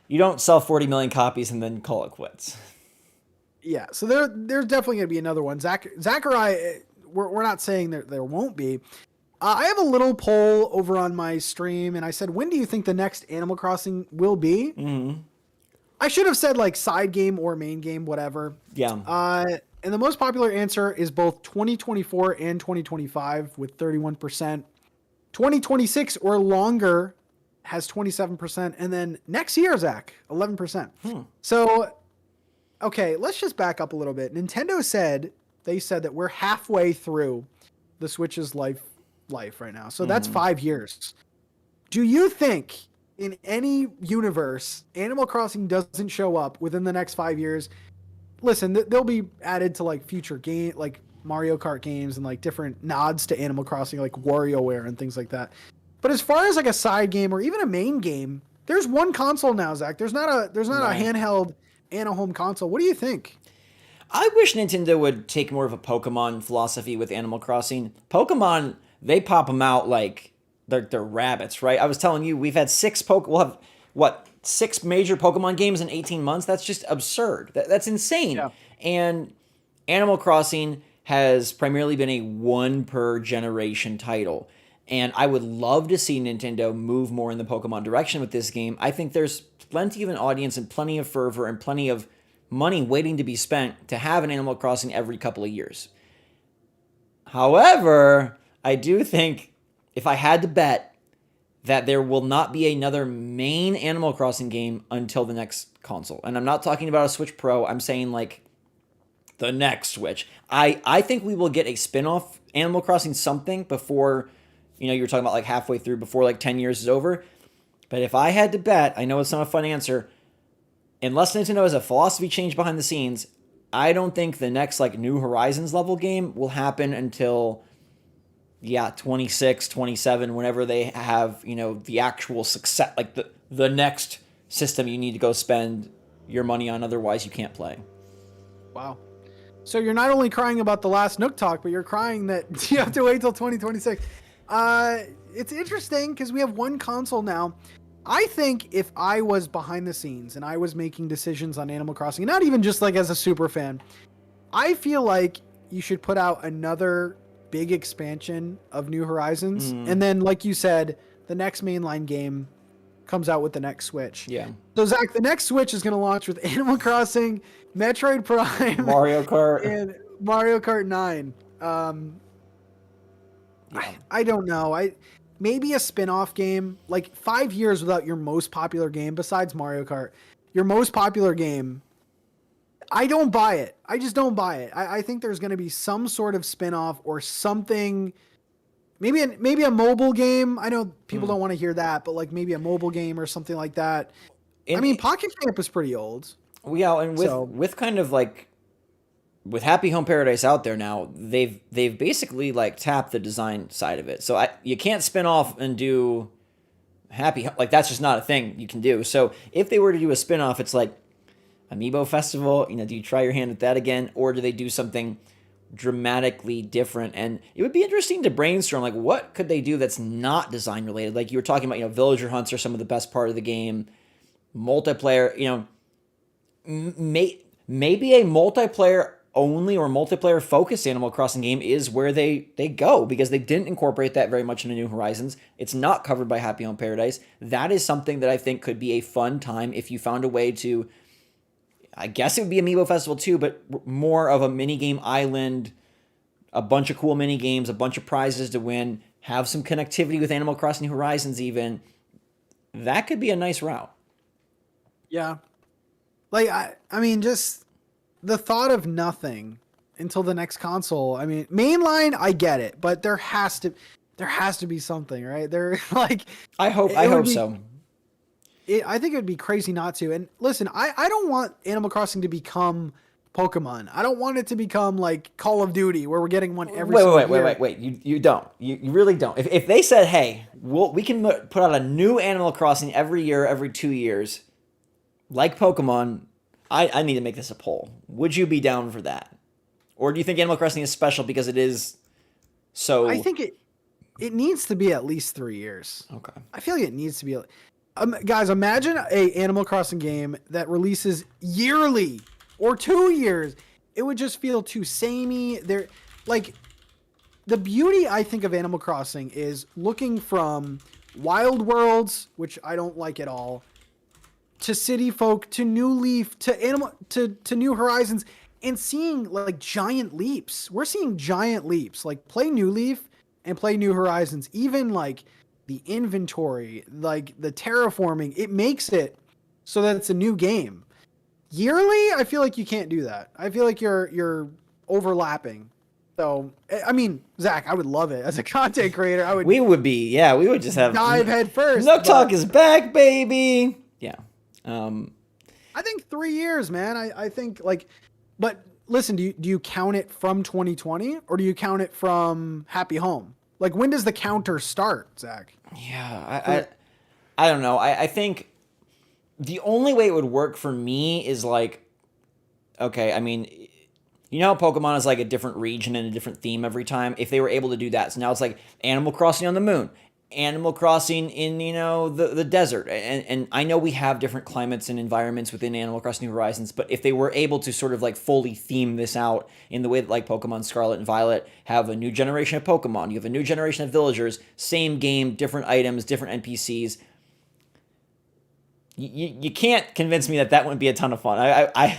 Speaker 1: you don't sell 40 million copies and then call it quits.
Speaker 2: Yeah, so there's definitely going to be another one. Zach or I, we're not saying there won't be. I have a little poll over on my stream, and I said, when do you think the next Animal Crossing will be? Mm-hmm. I should have said like side game or main game, whatever.
Speaker 1: Yeah.
Speaker 2: And the most popular answer is both 2024 and 2025 with 31%. 2026 or longer has 27%. And then next year, Zach, 11%. So, okay, let's just back up a little bit. Nintendo said that we're halfway through the Switch's life right now. So that's 5 years. Do you think in any universe, Animal Crossing doesn't show up within the next 5 years? Listen, they'll be added to like future game, like Mario Kart games and like different nods to Animal Crossing, like WarioWare and things like that. But as far as like a side game or even a main game, there's one console now, Zach. There's not a handheld and a home console. What do you think?
Speaker 1: I wish Nintendo would take more of a Pokemon philosophy with Animal Crossing. Pokemon, they pop them out like they're rabbits, right? I was telling you, we've had we'll have, 6 major Pokemon games in 18 months? That's just absurd. That's insane. Yeah. And Animal Crossing has primarily been a one per generation title. And I would love to see Nintendo move more in the Pokemon direction with this game. I think there's plenty of an audience and plenty of fervor and plenty of money waiting to be spent to have an Animal Crossing every couple of years. However, I do think if I had to bet that there will not be another main Animal Crossing game until the next console. And I'm not talking about a Switch Pro. I'm saying like the next Switch. I think we will get a spin-off Animal Crossing something before, you were talking about like halfway through, before like 10 years is over. But if I had to bet, I know it's not a fun answer, unless Nintendo has a philosophy change behind the scenes, I don't think the next like New Horizons level game will happen until 26, 27, whenever they have, the actual success, like the next system you need to go spend your money on, otherwise you can't play.
Speaker 2: Wow. So you're not only crying about the last NookTalk, but you're crying that you have to wait till 2026. It's interesting because we have one console now. I think if I was behind the scenes and I was making decisions on Animal Crossing, not even just like as a super fan, I feel like you should put out another big expansion of New Horizons. And then, like you said, the next mainline game comes out with the next Switch.
Speaker 1: Yeah.
Speaker 2: So, Zach, the next Switch is going to launch with Animal Crossing, Metroid Prime,
Speaker 1: Mario Kart,
Speaker 2: and Mario Kart 9. I don't know. Maybe a spin-off game, like 5 years without your most popular game besides Mario Kart. Your most popular game, I don't buy it. I just don't buy it. I think there's going to be some sort of spin-off or something. Maybe a mobile game. I know people don't want to hear that, but like maybe a mobile game or something like that. Pocket Camp is pretty old.
Speaker 1: Yeah, and with kind of like with Happy Home Paradise out there now, they've basically like tapped the design side of it. So you can't spin off and do Happy, like that's just not a thing you can do. So if they were to do a spin-off, it's like Amiibo Festival, do you try your hand at that again, or do they do something dramatically different? And it would be interesting to brainstorm, like, what could they do that's not design related? Like you were talking about, villager hunts are some of the best part of the game. Multiplayer, maybe a multiplayer only or multiplayer focused Animal Crossing game is where they go, because they didn't incorporate that very much into New Horizons. It's not covered by Happy Home Paradise. That is something that I think could be a fun time if you found a way to, I guess it would be Amiibo Festival too, but more of a minigame island, a bunch of cool mini games, a bunch of prizes to win, have some connectivity with Animal Crossing New Horizons even. That could be a nice route.
Speaker 2: Yeah. Like, I mean, just the thought of nothing until the next console. I mean, mainline, I get it, but there has to be something, right? There, like,
Speaker 1: I hope so.
Speaker 2: I think it would be crazy not to. And listen, I don't want Animal Crossing to become Pokemon. I don't want it to become like Call of Duty, where we're getting one every single year.
Speaker 1: Wait. You don't. You really don't. If they said, hey, we can put out a new Animal Crossing every year, every 2 years, like Pokemon. I need to make this a poll. Would you be down for that, or do you think Animal Crossing is special because it is so?
Speaker 2: I think it needs to be at least 3 years.
Speaker 1: Okay.
Speaker 2: I feel like it needs to be. Guys, imagine a Animal Crossing game that releases yearly or 2 years. It would just feel too samey. There, like, the beauty I think of Animal Crossing is looking from Wild Worlds, which I don't like at all, to City Folk, to New Leaf, to New Horizons, and seeing like giant leaps. We're seeing giant leaps. Like, play New Leaf and play New Horizons. Even like the inventory, like the terraforming, it makes it so that it's a new game. Yearly, I feel like you can't do that. I feel like you're overlapping. So, I mean, Zach, I would love it as a content creator.
Speaker 1: We would just have
Speaker 2: dive head first.
Speaker 1: NookTalk is back, baby. Yeah.
Speaker 2: I think 3 years, man. I think like, but listen, do you count it from 2020 or do you count it from Happy Home? Like, when does the counter start, Zach?
Speaker 1: Yeah, I don't know. I think the only way it would work for me is like, okay, I mean, you know how Pokemon is like a different region and a different theme every time? If they were able to do that. So now it's like Animal Crossing on the moon, Animal Crossing in, you know, the desert. And I know we have different climates and environments within Animal Crossing New Horizons, but if they were able to sort of like fully theme this out in the way that like Pokemon Scarlet and Violet have a new generation of Pokemon, you have a new generation of villagers, same game, different items, different NPCs. You can't convince me that wouldn't be a ton of fun. I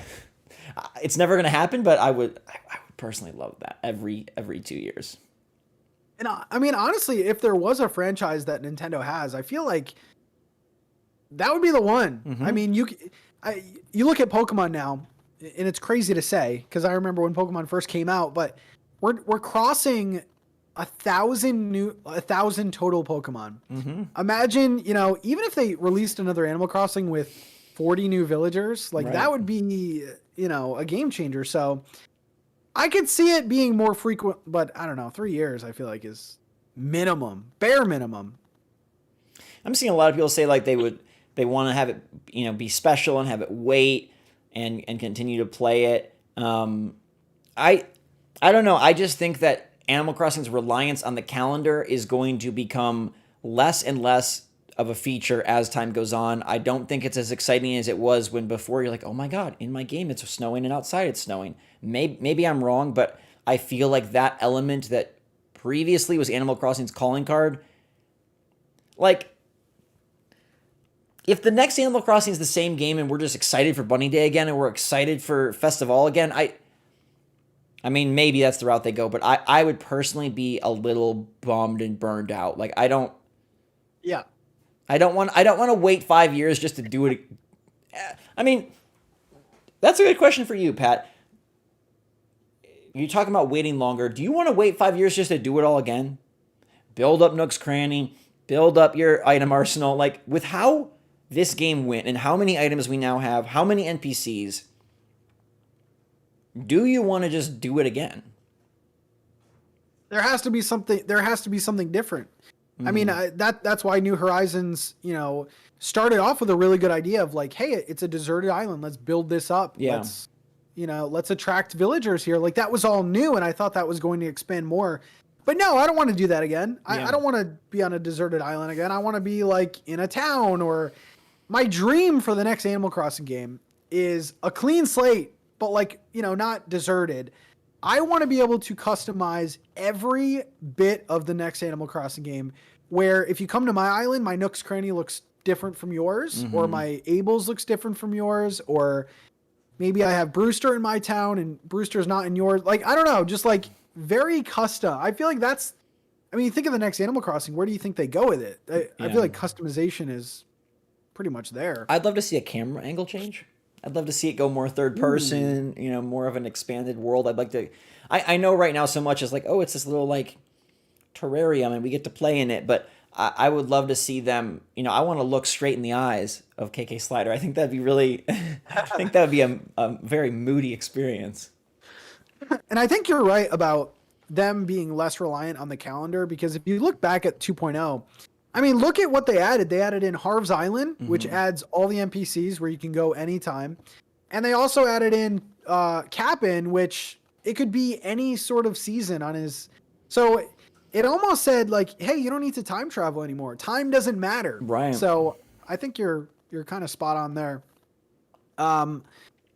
Speaker 1: it's never going to happen, but I would personally love that every 2 years.
Speaker 2: And I mean, honestly, if there was a franchise that Nintendo has, I feel like that would be the one.
Speaker 1: Mm-hmm.
Speaker 2: I mean, you look at Pokemon now, and it's crazy to say because I remember when Pokemon first came out, but we're crossing 1,000 total Pokemon.
Speaker 1: Mm-hmm.
Speaker 2: Imagine, you know, even if they released another Animal Crossing with 40 new villagers, like
Speaker 1: right.
Speaker 2: That would be, you know, a game changer. So I could see it being more frequent, but I don't know. 3 years, I feel like is minimum, bare minimum.
Speaker 1: I'm seeing a lot of people say like they want to have it, you know, be special and have it wait and continue to play it. I don't know. I just think that Animal Crossing's reliance on the calendar is going to become less and less of a feature as time goes on. I don't think it's as exciting as it was when before you're like, oh my God, in my game it's snowing and outside it's snowing. Maybe I'm wrong, but I feel like that element that previously was Animal Crossing's calling card, like, if the next Animal Crossing is the same game and we're just excited for Bunny Day again and we're excited for Festival again, I mean, maybe that's the route they go, but I would personally be a little bummed and burned out. Like, I don't want to wait 5 years just to do it. I mean, that's a good question for you, Pat. You're talking about waiting longer. Do you want to wait 5 years just to do it all again? Build up Nook's Cranny, build up your item arsenal. Like, with how this game went and how many items we now have, how many NPCs, do you want to just do it again?
Speaker 2: There has to be something different. I mean, that's why New Horizons, you know, started off with a really good idea of like, hey, it's a deserted island. Let's build this up.
Speaker 1: Yeah.
Speaker 2: Let's attract villagers here. Like, that was all new, and I thought that was going to expand more. But no, I don't want to do that again. I don't want to be on a deserted island again. I want to be like in a town. Or my dream for the next Animal Crossing game is a clean slate, but like, you know, not deserted. I want to be able to customize every bit of the next Animal Crossing game, where if you come to my island, my Nook's Cranny looks different from yours, or my Abel's looks different from yours, or maybe I have Brewster in my town and Brewster's not in yours. Like, I don't know, just like very custom. I feel like you think of the next Animal Crossing, where do you think they go with it? I feel like customization is pretty much there.
Speaker 1: I'd love to see a camera angle change. I'd love to see it go more third person, you know, more of an expanded world. I'd like to, I know right now so much is like, oh, it's this little like terrarium and we get to play in it, but I would love to see them, you know, I want to look straight in the eyes of KK Slider. I think that'd be really, I think that would be a very moody experience.
Speaker 2: And I think you're right about them being less reliant on the calendar, because if you look back at 2.0, I mean, look at what they added. They added in Harv's Island, which adds all the NPCs where you can go anytime. And they also added in Cap'n, which it could be any sort of season on his. So it almost said like, hey, you don't need to time travel anymore. Time doesn't matter.
Speaker 1: Right.
Speaker 2: So I think you're kind of spot on there.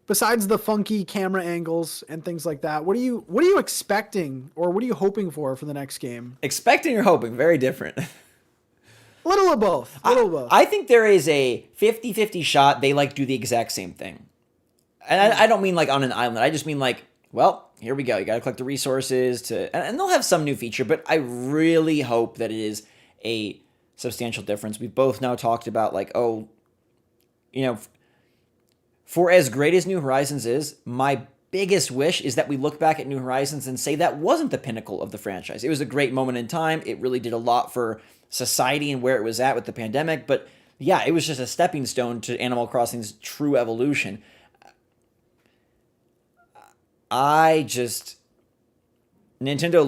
Speaker 2: Besides the funky camera angles and things like that, what are you expecting or what are you hoping for the next game?
Speaker 1: Expecting or hoping, very different.
Speaker 2: Little of both.
Speaker 1: I think there is a 50-50 shot they like do the exact same thing. And I don't mean like on an island. I just mean like, well, here we go. You got to collect the resources and they'll have some new feature, but I really hope that it is a substantial difference. We've both now talked about like, oh, you know, for as great as New Horizons is, my biggest wish is that we look back at New Horizons and say that wasn't the pinnacle of the franchise. It was a great moment in time. It really did a lot for society and where it was at with the pandemic. But yeah, it was just a stepping stone to Animal Crossing's true evolution. Nintendo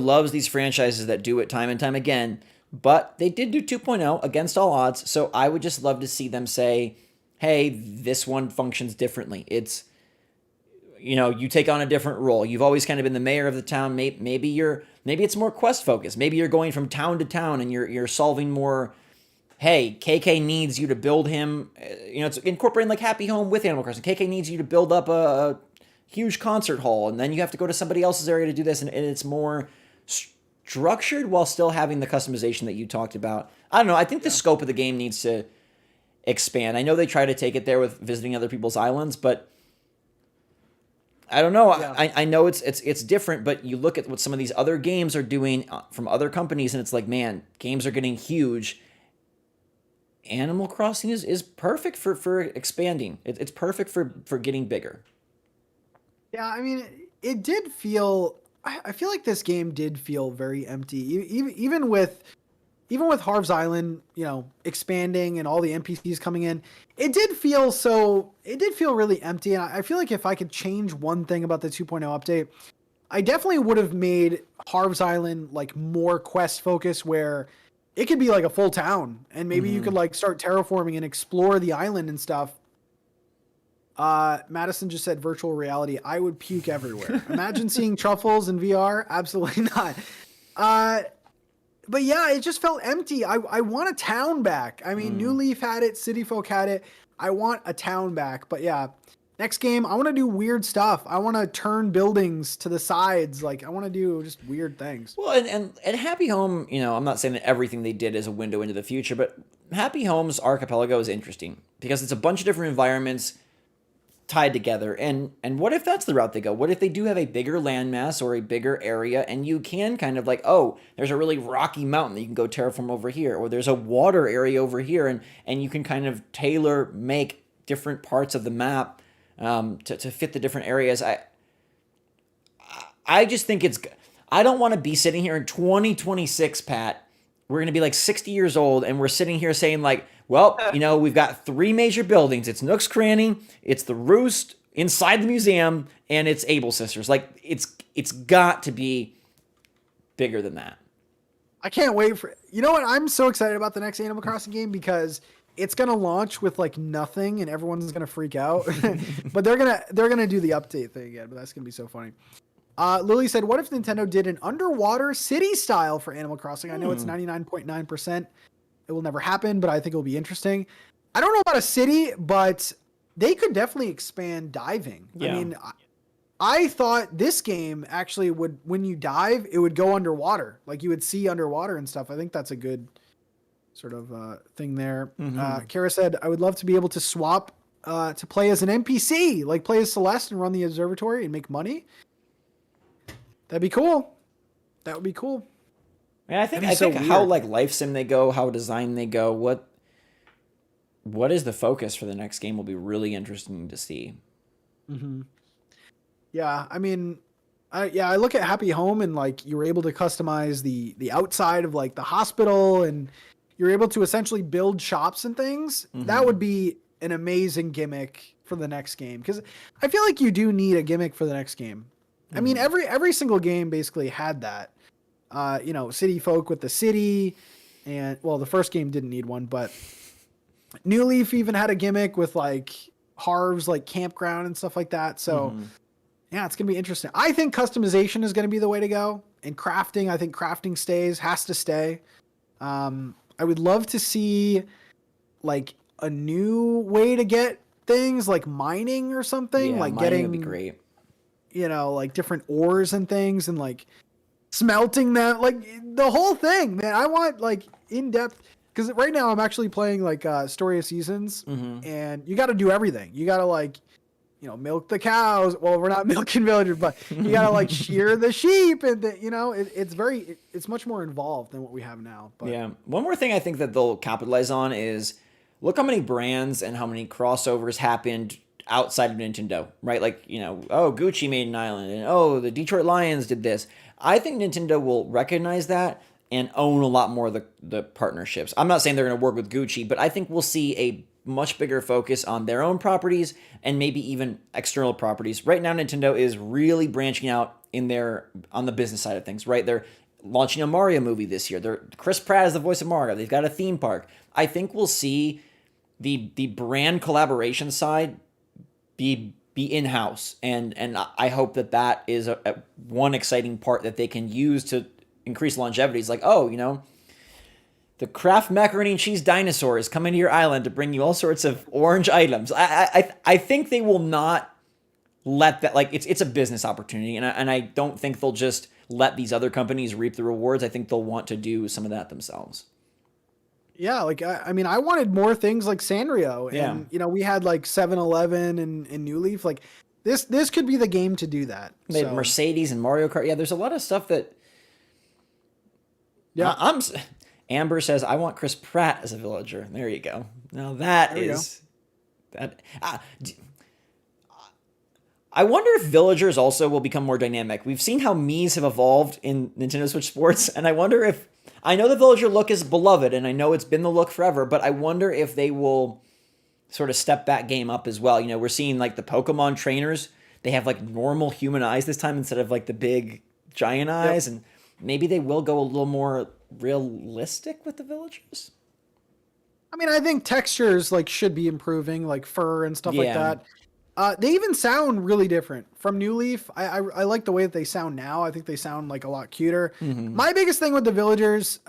Speaker 1: loves these franchises that do it time and time again, but they did do 2.0 against all odds. So I would just love to see them say, hey, this one functions differently. It's, you know, you take on a different role. You've always kind of been the mayor of the town. Maybe it's more quest focused. Maybe you're going from town to town and you're solving more. Hey, KK needs you to build him. You know, it's incorporating like Happy Home with Animal Crossing. KK needs you to build up a huge concert hall, and then you have to go to somebody else's area to do this, and it's more structured while still having the customization that you talked about. I don't know. I think the scope of the game needs to expand. I know they try to take it there with visiting other people's islands, but I don't know. Yeah. I know it's different, but you look at what some of these other games are doing from other companies, and it's like, man, games are getting huge. Animal Crossing is perfect for expanding. It's perfect for getting bigger.
Speaker 2: Yeah, I mean, it did feel. I feel like this game did feel very empty, even with Harv's Island, you know, expanding and all the NPCs coming in. It did feel really empty. And I feel like if I could change one thing about the 2.0 update, I definitely would have made Harv's Island like more quest focused, where it could be like a full town, and maybe you could like start terraforming and explore the island and stuff. Madison just said virtual reality. I would puke everywhere. Imagine seeing truffles in VR. Absolutely not. But yeah, it just felt empty. I want a town back. I mean, New Leaf had it. City Folk had it. I want a town back. But yeah, next game, I want to do weird stuff. I want to turn buildings to the sides. Like, I want to do just weird things.
Speaker 1: Well, and Happy Home, you know, I'm not saying that everything they did is a window into the future, but Happy Home's archipelago is interesting because it's a bunch of different environments tied together. And what if that's the route they go? What if they do have a bigger landmass or a bigger area, and you can kind of like, oh, there's a really rocky mountain that you can go terraform over here, or there's a water area over here, and you can kind of tailor make different parts of the map to fit the different areas. I just think I don't want to be sitting here in 2026, Pat. We're going to be like 60 years old, and we're sitting here saying like, well, you know, we've got 3 major buildings. It's Nook's Cranny, it's the Roost inside the museum, and it's Able Sisters. Like, it's got to be bigger than that.
Speaker 2: I can't wait for... You know what? I'm so excited about the next Animal Crossing game because it's going to launch with like nothing, and everyone's going to freak out. But they're going to do the update thing again, but that's going to be so funny. Lily said, what if Nintendo did an underwater city style for Animal Crossing? I know it's 99.9%. It will never happen, but I think it will be interesting. I don't know about a city, but they could definitely expand diving. Yeah. I mean, I thought this game actually would, when you dive, it would go underwater. Like you would see underwater and stuff. I think that's a good sort of thing there. Kara said, I would love to be able to swap to play as an NPC, like play as Celeste and run the observatory and make money. That'd be cool. That would be cool.
Speaker 1: I think how like life sim they go, how design they go, what is the focus for the next game will be really interesting to see.
Speaker 2: Yeah, I mean, I look at Happy Home and like you were able to customize the outside of like the hospital, and you're able to essentially build shops and things. That would be an amazing gimmick for the next game, because I feel like you do need a gimmick for the next game. I mean, every single game basically had that. You know, City Folk with the city And well, the first game didn't need one, but New Leaf even had a gimmick with like Harv's like campground and stuff like that. So yeah, it's going to be interesting. I think customization is going to be the way to go. And crafting, I think crafting has to stay. I would love to see like a new way to get things like mining or something,
Speaker 1: Yeah,
Speaker 2: like
Speaker 1: mining
Speaker 2: getting,
Speaker 1: would be great.
Speaker 2: you know, like different ores and things and like smelting them, like the whole thing, man. I want like in-depth, because right now I'm actually playing like Story of Seasons, and you got to do everything. You got to like, you know, milk the cows. Well, we're not milking villagers, but you got to like shear the sheep, and you know, it's much more involved than what we have now. But
Speaker 1: yeah, one more thing I think that they'll capitalize on is look how many brands and how many crossovers happened outside of Nintendo, right? Like, you know, oh, Gucci made an island, and oh, the Detroit Lions did this. I think Nintendo will recognize that and own a lot more of the partnerships. I'm not saying they're going to work with Gucci, but I think we'll see a much bigger focus on their own properties and maybe even external properties. Right now, Nintendo is really branching out on the business side of things, right? They're launching a Mario movie this year. Chris Pratt is the voice of Mario. They've got a theme park. I think we'll see the brand collaboration side be in-house, and I hope that is a one exciting part that they can use to increase longevity. It's like, oh, you know, the Kraft macaroni and cheese dinosaur is coming to your island to bring you all sorts of orange items. I think they will not let that, like, it's a business opportunity, and I don't think they'll just let these other companies reap the rewards. I think they'll want to do some of that themselves.
Speaker 2: yeah, like I mean, I wanted more things like Sanrio, and you know, we had like 7-Eleven and New Leaf. Like this could be the game to do that.
Speaker 1: They had Mercedes and Mario Kart. Yeah, there's a lot of stuff that. Yeah, Amber says I want Chris Pratt as a villager. There you go. Now that is that. I wonder if villagers also will become more dynamic. We've seen how Mii's have evolved in Nintendo Switch Sports, and I wonder if. I know the villager look is beloved, and I know it's been the look forever, but I wonder if they will sort of step that game up as well. You know, we're seeing like the Pokemon trainers, they have like normal human eyes this time instead of like the big giant eyes, and maybe they will go a little more realistic with the villagers.
Speaker 2: I mean, I think textures like should be improving, like fur and stuff like that. They even sound really different from New Leaf. I like the way that they sound now. I think they sound like a lot cuter. My biggest thing with the villagers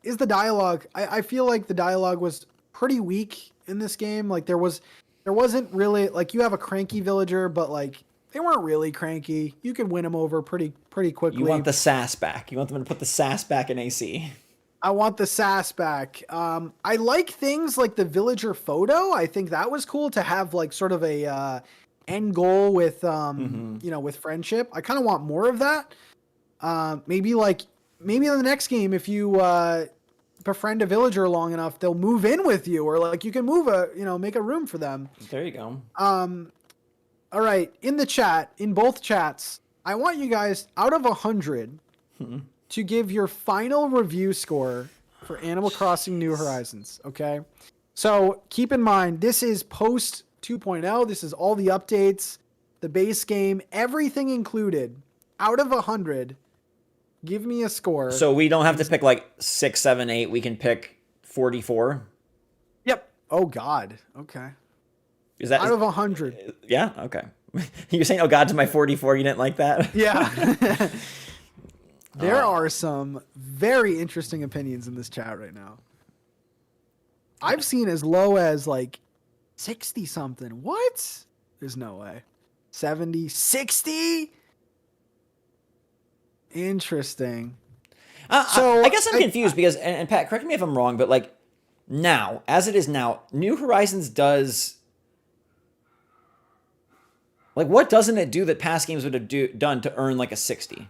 Speaker 2: is the dialogue. I feel like the dialogue was pretty weak in this game. Like there wasn't really, like, you have a cranky villager, but like they weren't really cranky. You could win them over pretty quickly.
Speaker 1: You want the sass back. You want them to put the sass back in AC.
Speaker 2: I want the sass back. I like things like the villager photo. I think that was cool to have like sort of a end goal with, you know, with friendship. I kind of want more of that. Maybe in the next game, if you befriend a villager long enough, they'll move in with you, or like you can make a room for them.
Speaker 1: There you go.
Speaker 2: All right. In both chats, I want you guys out of 100 to give your final review score for Animal Crossing New Horizons, okay? So keep in mind, this is post 2.0. This is all the updates, the base game, everything included. Out of 100, give me a score.
Speaker 1: So we don't have to pick like 6, 7, 8. We can pick 44.
Speaker 2: Yep. Oh, God. Okay.
Speaker 1: Is that
Speaker 2: out of 100?
Speaker 1: Yeah. Okay. You're saying, "Oh God," to my 44. You didn't like that?
Speaker 2: Yeah. There are some very interesting opinions in this chat right now. I've seen as low as like 60 something. What? There's no way. 70, 60? Interesting.
Speaker 1: So I guess I'm confused because, and Pat, correct me if I'm wrong, but like now, as it is now, New Horizons does, like, what doesn't it do that past games would have done to earn like a 60?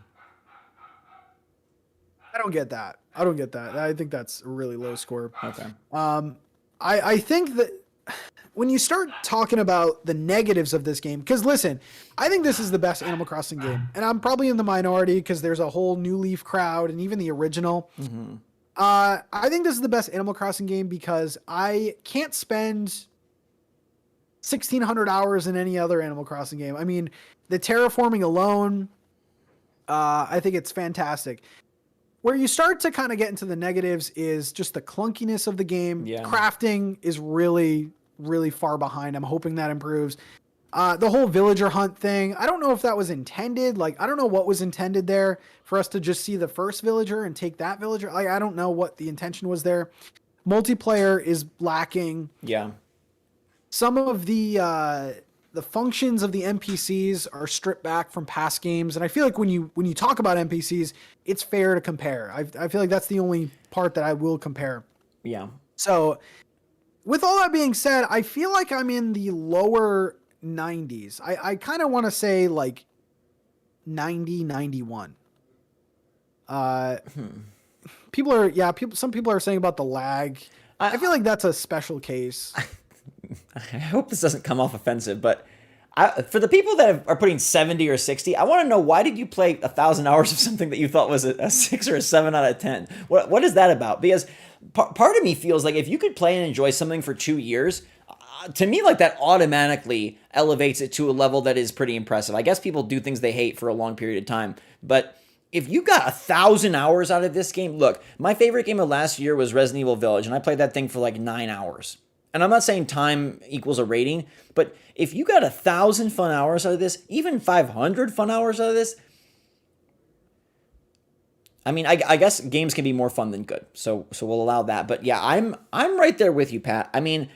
Speaker 2: I don't get that. I think that's a really low score.
Speaker 1: Okay.
Speaker 2: I think that when you start talking about the negatives of this game, because listen, I think this is the best Animal Crossing game, and I'm probably in the minority because there's a whole New Leaf crowd and even the original. I think this is the best Animal Crossing game because I can't spend 1,600 hours in any other Animal Crossing game. I mean, the terraforming alone, I think it's fantastic. Where you start to kind of get into the negatives is just the clunkiness of the game.
Speaker 1: Yeah.
Speaker 2: Crafting is really, really far behind. I'm hoping that improves. The whole villager hunt thing, I don't know if that was intended. Like, I don't know what was intended there for us to just see the first villager and take that villager. Like, I don't know what the intention was there. Multiplayer is lacking.
Speaker 1: Yeah.
Speaker 2: Some of the functions of the NPCs are stripped back from past games, and I feel like when you talk about NPCs, it's fair to compare. I feel like that's the only part that I will compare.
Speaker 1: Yeah.
Speaker 2: So, with all that being said, I feel like I'm in the lower 90s. I kind of want to say like 90, 91. Some people are saying about the lag. I feel like that's a special case.
Speaker 1: I hope this doesn't come off offensive, but for the people that are putting 70 or 60, I want to know, why did you play 1,000 hours of something that you thought was a 6 or a 7 out of 10? What is that about? Because part of me feels like if you could play and enjoy something for 2 years, to me, like, that automatically elevates it to a level that is pretty impressive. I guess people do things they hate for a long period of time, but if you got 1,000 hours out of this game, look, my favorite game of last year was Resident Evil Village, and I played that thing for like 9 hours. And I'm not saying time equals a rating, but if you got 1,000 fun hours out of this, even 500 fun hours out of this, I mean, I guess games can be more fun than good, so we'll allow that. But yeah, I'm right there with you, Pat. I mean,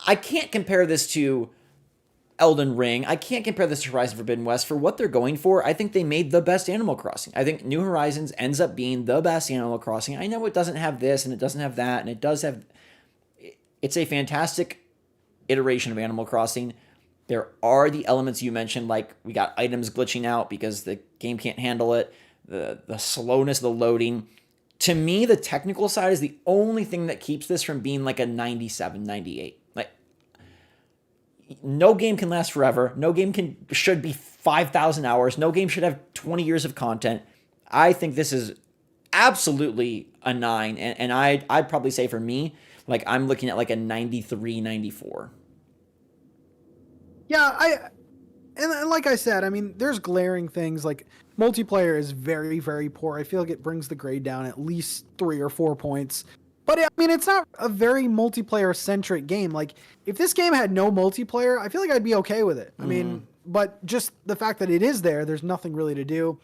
Speaker 1: I can't compare this to Elden Ring. I can't compare this to Horizon Forbidden West for what they're going for. I think they made the best Animal Crossing. I think New Horizons ends up being the best Animal Crossing. I know it doesn't have this and it doesn't have that, and it does have... It's a fantastic iteration of Animal Crossing. There are the elements you mentioned, like we got items glitching out because the game can't handle it, the slowness of the loading. To me, the technical side is the only thing that keeps this from being like a 97, 98. Like, no game can last forever. No game should be 5,000 hours. No game should have 20 years of content. I think this is absolutely a 9, and I'd probably say for me, like, I'm looking at like a 93, 94.
Speaker 2: Yeah, and like I said, I mean, there's glaring things. Like, multiplayer is very, very poor. I feel like it brings the grade down at least 3 or 4 points. But I mean, it's not a very multiplayer-centric game. Like, if this game had no multiplayer, I feel like I'd be okay with it. I mean, but just the fact that it is there's nothing really to do.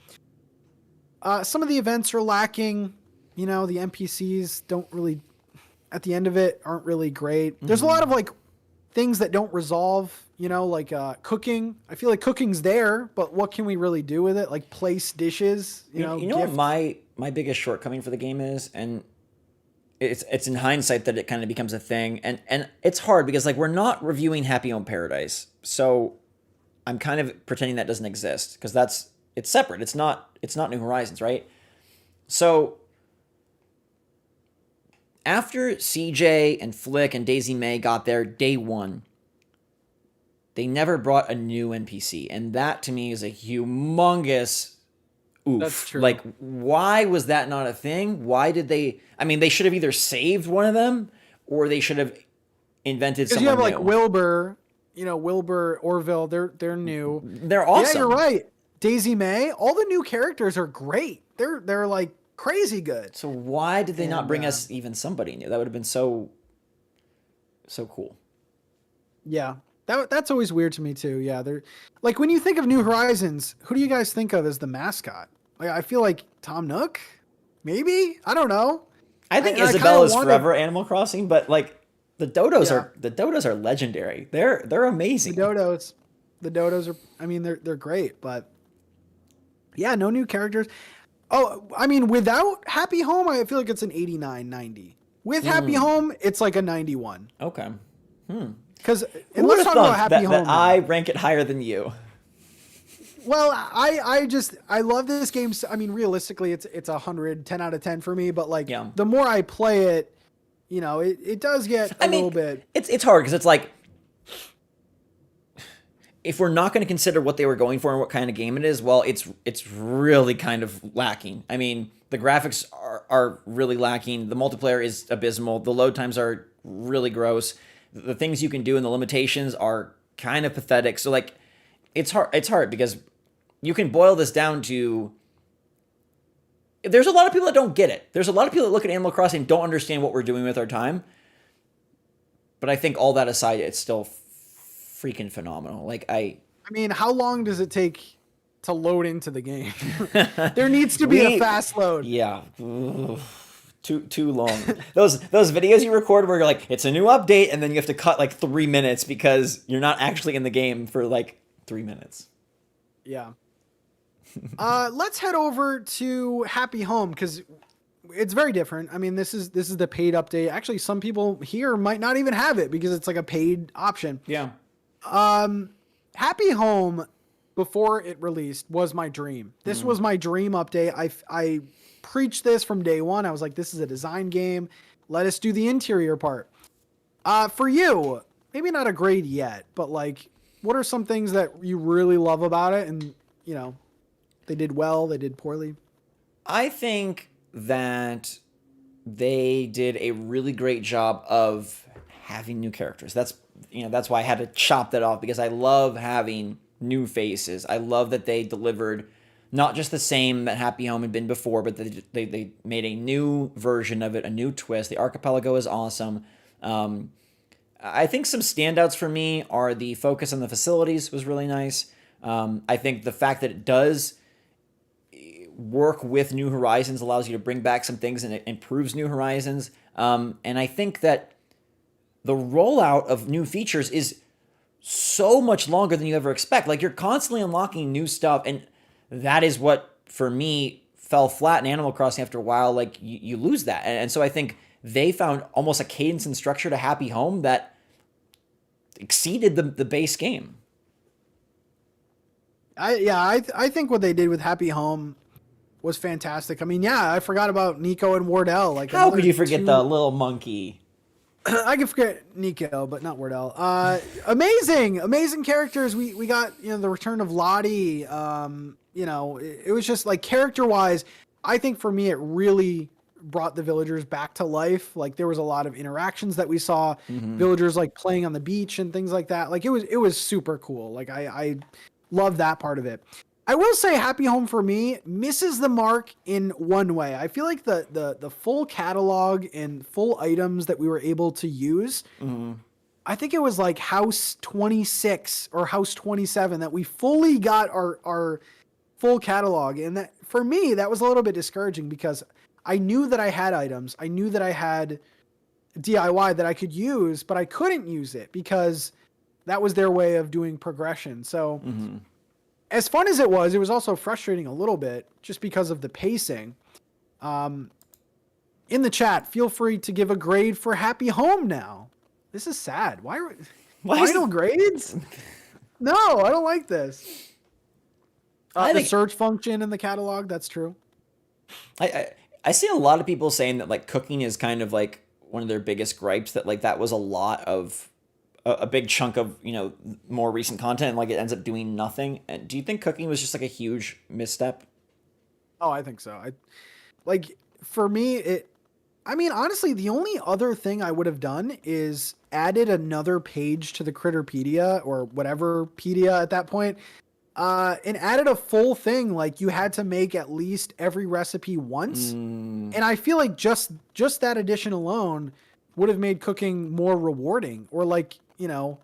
Speaker 2: Some of the events are lacking. You know, the NPCs don't really... at the end of it, aren't really great. There's a lot of like things that don't resolve, you know, like cooking. I feel like cooking's there, but what can we really do with it? Like place dishes, you know. You know
Speaker 1: what my biggest shortcoming for the game is, and it's in hindsight that it kind of becomes a thing, and it's hard because like we're not reviewing Happy Home Paradise, so I'm kind of pretending that doesn't exist because it's separate. It's not New Horizons, right? So after CJ and Flick and Daisy May got there day one, they never brought a new NPC. And that to me is a humongous oof.
Speaker 2: That's true.
Speaker 1: Like, why was that not a thing? Why did they... I mean, they should have either saved one of them or they should have invented someone new.
Speaker 2: Because you have like Wilbur, you know, Wilbur, Orville, they're new.
Speaker 1: They're awesome.
Speaker 2: Yeah, you're right. Daisy May, all the new characters are great. They're like crazy good.
Speaker 1: So why did they not bring us even somebody new? That would have been so cool.
Speaker 2: Yeah, that's always weird to me too. Yeah, they're like, when you think of New Horizons, who do you guys think of as the mascot? Like, I feel like Tom Nook, maybe. I don't know.
Speaker 1: I think Isabella's forever Animal Crossing, but like the dodos are legendary. They're amazing.
Speaker 2: The dodos are. I mean, they're great, but yeah, no new characters. Oh, I mean, without Happy Home, I feel like it's an 89, 90. With Happy Home, it's like a 91.
Speaker 1: Okay.
Speaker 2: Because let's talk about Happy Home.
Speaker 1: That I rank it higher than you.
Speaker 2: Well, I love this game. I mean, realistically, it's 100, 10 out of 10 for me. But like, the more I play it, you know, it does get a little bit.
Speaker 1: It's hard because it's like, if we're not going to consider what they were going for and what kind of game it is, well, it's really kind of lacking. I mean, the graphics are really lacking. The multiplayer is abysmal. The load times are really gross. The things you can do and the limitations are kind of pathetic. So like, it's hard because you can boil this down to there's a lot of people that don't get it. There's a lot of people that look at Animal Crossing and don't understand what we're doing with our time. But I think all that aside, it's still freaking phenomenal. Like I
Speaker 2: mean, how long does it take to load into the game? There needs to be a fast load.
Speaker 1: Yeah. Too long. Those videos you record where you're like, it's a new update, and then you have to cut like 3 minutes because you're not actually in the game for like 3 minutes.
Speaker 2: Yeah. Let's head over to Happy Home, because it's very different. I mean, this is the paid update. Actually, some people here might not even have it because it's like a paid option.
Speaker 1: Yeah.
Speaker 2: Happy Home, before it released, was my dream. This was my dream update. I preached this from day one. I was like, this is a design game. Let us do the interior part. For you, maybe not a grade yet, but like, what are some things that you really love about it? And, you know, they did well, they did poorly.
Speaker 1: I think that they did a really great job of having new characters. That's why I had to chop that off, because I love having new faces. I love that they delivered not just the same that Happy Home had been before, but they made a new version of it, a new twist. The archipelago is awesome. I think some standouts for me are the focus on the facilities was really nice. I think the fact that it does work with New Horizons allows you to bring back some things, and it improves New Horizons. And I think that the rollout of new features is so much longer than you ever expect. Like, you're constantly unlocking new stuff, and that is what, for me, fell flat in Animal Crossing after a while. Like, you lose that. And so I think they found almost a cadence and structure to Happy Home that exceeded the base game.
Speaker 2: I think what they did with Happy Home was fantastic. I mean, I forgot about Nico and Wardell. Like,
Speaker 1: how could you forget the little monkey?
Speaker 2: I can forget Nico, but not Wardell. Amazing characters. We got, the return of Lottie. It was just like, character wise, I think for me it really brought the villagers back to life. Like, there was a lot of interactions that we saw, villagers like playing on the beach and things like that. Like, it was super cool. Like, I love that part of it. I will say Happy Home for me misses the mark in one way. I feel like the full catalog and full items that we were able to use, I think it was like House 26 or House 27 that we fully got our full catalog. And that, for me, that was a little bit discouraging, because I knew that I had items. I knew that I had DIY that I could use, but I couldn't use it because that was their way of doing progression. So as fun as it was also frustrating a little bit just because of the pacing. In the chat, feel free to give a grade for Happy Home now. This is sad. Why final grades? No, I don't like this. The search function in the catalog, that's true.
Speaker 1: I see a lot of people saying that like cooking is kind of like one of their biggest gripes, that like that was a lot of a big chunk of, more recent content, and like it ends up doing nothing. And do you think cooking was just like a huge misstep?
Speaker 2: Oh, I think so. For me, honestly, the only other thing I would have done is added another page to the Critterpedia or whatever pedia at that point, and added a full thing. Like, you had to make at least every recipe once. And I feel like just that addition alone would have made cooking more rewarding, or like, a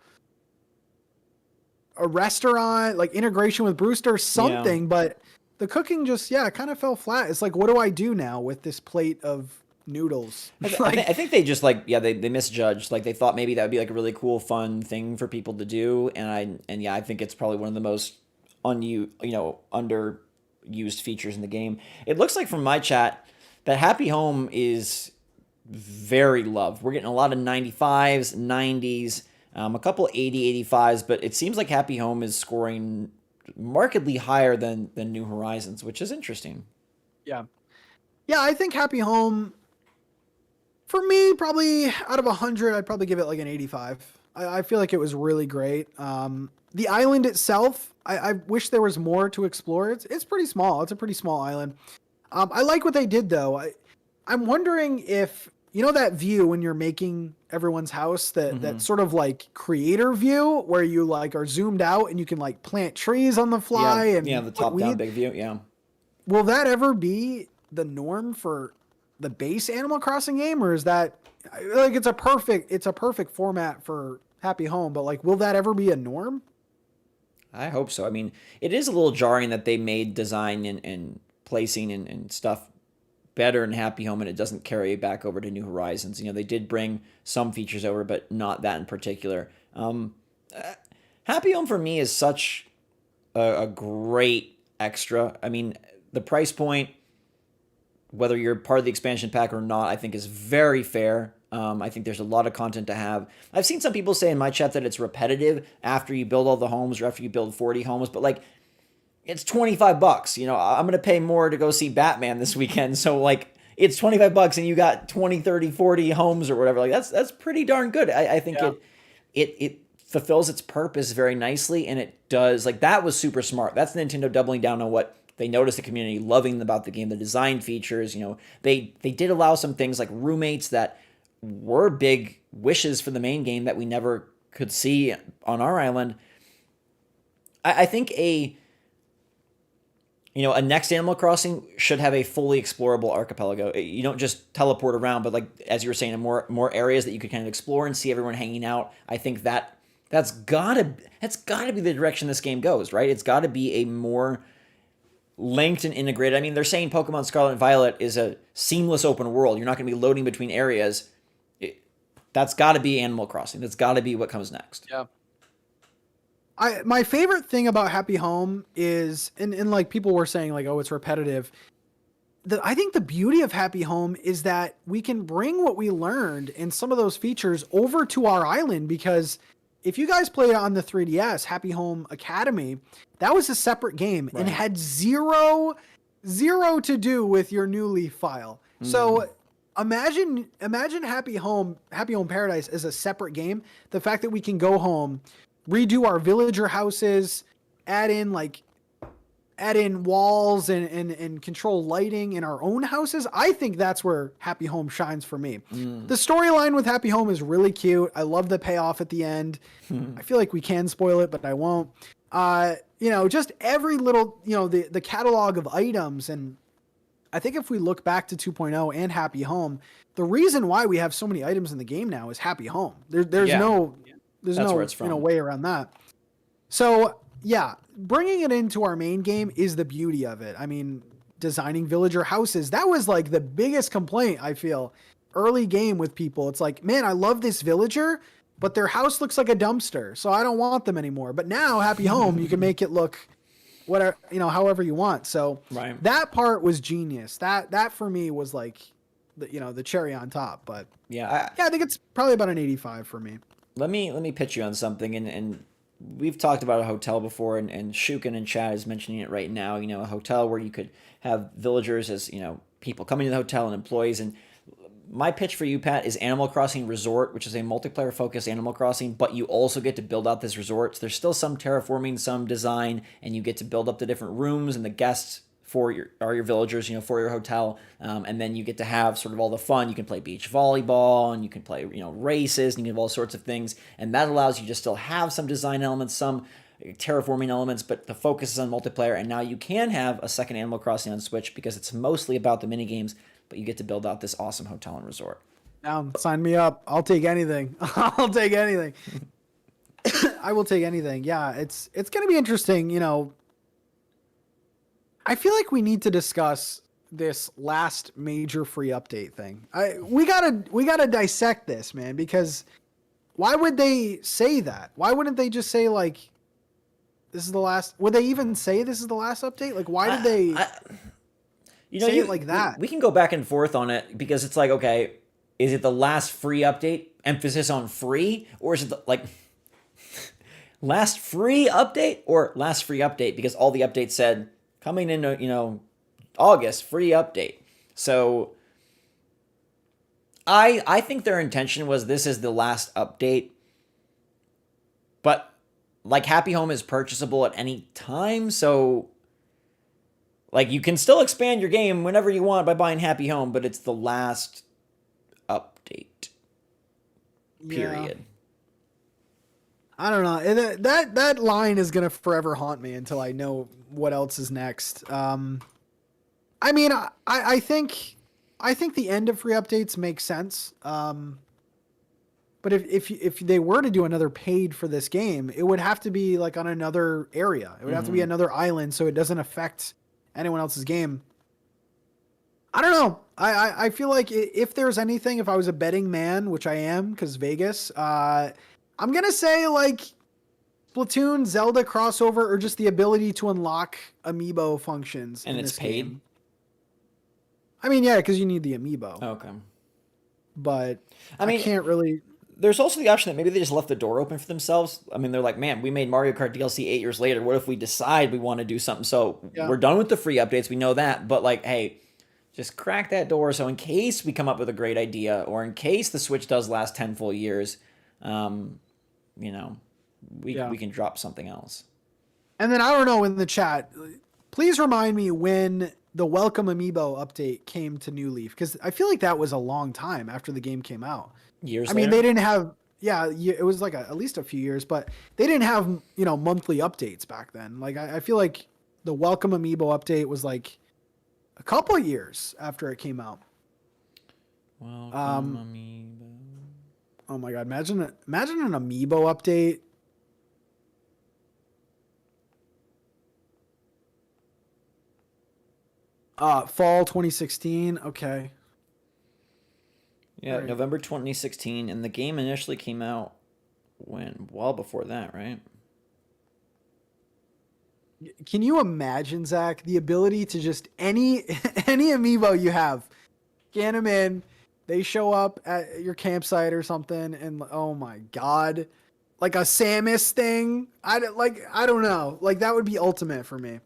Speaker 2: restaurant, like integration with Brewster, something. Yeah. But the cooking just, kind of fell flat. It's like, what do I do now with this plate of noodles?
Speaker 1: I think they just they misjudged. Like, they thought maybe that would be like a really cool, fun thing for people to do. And I think it's probably one of the most underused features in the game. It looks like from my chat that Happy Home is very loved. We're getting a lot of 95s, 90s, a couple 80, 85s, but it seems like Happy Home is scoring markedly higher than New Horizons, which is interesting. Yeah,
Speaker 2: I think Happy Home, for me, probably out of 100, I'd probably give it like an 85. I feel like it was really great. The island itself, I wish there was more to explore. It's pretty small. It's a pretty small island. I like what they did, though. I'm wondering if, that view when you're making everyone's house, that sort of like creator view where you like are zoomed out and you can like plant trees on the fly, and
Speaker 1: the top down big view. Yeah.
Speaker 2: Will that ever be the norm for the base Animal Crossing game, or is that like it's a perfect format for Happy Home, but like will that ever be a norm?
Speaker 1: I hope so. I mean, it is a little jarring that they made design and placing and stuff better in Happy Home, and it doesn't carry back over to New Horizons. You know, they did bring some features over, but not that in particular. Happy Home for me is such a great extra. I mean, the price point, whether you're part of the expansion pack or not, I think is very fair. I think there's a lot of content to have. I've seen some people say in my chat that it's repetitive after you build all the homes or after you build 40 homes, but like it's $25. You know, I'm going to pay more to go see Batman this weekend. So like it's $25 and you got 20, 30, 40 homes or whatever. Like that's pretty darn good. I think it fulfills its purpose very nicely, and it does. Like that was super smart. That's Nintendo doubling down on what they noticed the community loving about the game, the design features. You know, they did allow some things like roommates that were big wishes for the main game that we never could see on our island. I think a next Animal Crossing should have a fully explorable archipelago. You don't just teleport around, but like as you were saying, more areas that you could kind of explore and see everyone hanging out. I think that's gotta be the direction this game goes, right? It's gotta be a more linked and integrated. I mean, they're saying Pokemon Scarlet and Violet is a seamless open world. You're not going to be loading between areas. That's got to be Animal Crossing. That's got to be what comes next.
Speaker 2: Yeah. My favorite thing about Happy Home is, and like people were saying like, oh, it's repetitive. I think the beauty of Happy Home is that we can bring what we learned and some of those features over to our island, because if you guys played on the 3DS, Happy Home Academy, that was a separate game and had zero to do with your New Leaf file. So imagine Happy Home Paradise as a separate game. The fact that we can go home, redo our villager houses, add in walls and control lighting in our own houses. I think that's where Happy Home shines for me. The storyline with Happy Home is really cute. I love the payoff at the end. I feel like we can spoil it, but I won't. Just every little, the catalog of items. And I think if we look back to 2.0 and Happy Home, the reason why we have so many items in the game now is Happy Home. There's no way around that. So yeah, bringing it into our main game is the beauty of it. I mean, designing villager houses, that was like the biggest complaint I feel early game with people. It's like, man, I love this villager, but their house looks like a dumpster, so I don't want them anymore. But now Happy Home, you can make it look whatever, however you want. So that part was genius. That for me was like the cherry on top. But I think it's probably about an 85 for me.
Speaker 1: Let me pitch you on something, and we've talked about a hotel before, and Shukin and Chad is mentioning it right now. A hotel where you could have villagers as people coming to the hotel and employees. And my pitch for you, Pat, is Animal Crossing Resort, which is a multiplayer focused Animal Crossing, but you also get to build out this resort. So there's still some terraforming, some design, and you get to build up the different rooms and the guests for your villagers, for your hotel, and then you get to have sort of all the fun. You can play beach volleyball, and you can play races, and you can have all sorts of things, and that allows you to still have some design elements, some terraforming elements, but the focus is on multiplayer. And now you can have a second Animal Crossing on Switch because it's mostly about the mini games, but you get to build out this awesome hotel and resort.
Speaker 2: Now, sign me up. I'll take anything. I'll take anything. I will take anything. Yeah, it's going to be interesting. I feel like we need to discuss this last major free update thing. We gotta dissect this, man, because why would they say that? Why wouldn't they just say like, this is the last? Would they even say this is the last update? Like, why did they say it like that?
Speaker 1: We can go back and forth on it, because it's like, okay, is it the last free update? Emphasis on free, or is it like last free update or last free update? Because all the updates said coming in, August, free update. So I think their intention was this is the last update, but like Happy Home is purchasable at any time, so like you can still expand your game whenever you want by buying Happy Home, but it's the last update. Period.
Speaker 2: Yeah. I don't know. That line is gonna forever haunt me until I know what else is next. I I mean, I think the end of free updates makes sense. But if they were to do another paid for this game, it would have to be like on another area. It would have to be another island, so it doesn't affect anyone else's game. I don't know. I feel like if there's anything, if I was a betting man, which I am, because Vegas, I'm gonna say like Splatoon, Zelda crossover, or just the ability to unlock Amiibo functions.
Speaker 1: And it's paid?
Speaker 2: Game. I mean, yeah, because you need the Amiibo.
Speaker 1: Okay.
Speaker 2: But
Speaker 1: I mean,
Speaker 2: can't really...
Speaker 1: There's also the option that maybe they just left the door open for themselves. I mean, they're like, man, we made Mario Kart DLC 8 years later. What if we decide we want to do something? So we're done with the free updates. We know that. But like, hey, just crack that door. So in case we come up with a great idea, or in case the Switch does last 10 full years, you know, we can drop something else. And
Speaker 2: then I don't know, in the chat, please remind me when the Welcome Amiibo update came to New Leaf, because I feel like that was a long time after the game came out.
Speaker 1: Years.
Speaker 2: I mean, they didn't have, it was like at least a few years, but they didn't have, monthly updates back then. Like, I feel like the Welcome Amiibo update was like a couple of years after it came out.
Speaker 1: Welcome Amiibo.
Speaker 2: Oh my God. Imagine an Amiibo update. Fall 2016. Okay.
Speaker 1: Yeah, right. November 2016, and the game initially came out well before that, right?
Speaker 2: Can you imagine, Zach, the ability to just any Amiibo you have, scan them in, they show up at your campsite or something, and oh my God, like a Samus thing. I don't know, like that would be ultimate for me.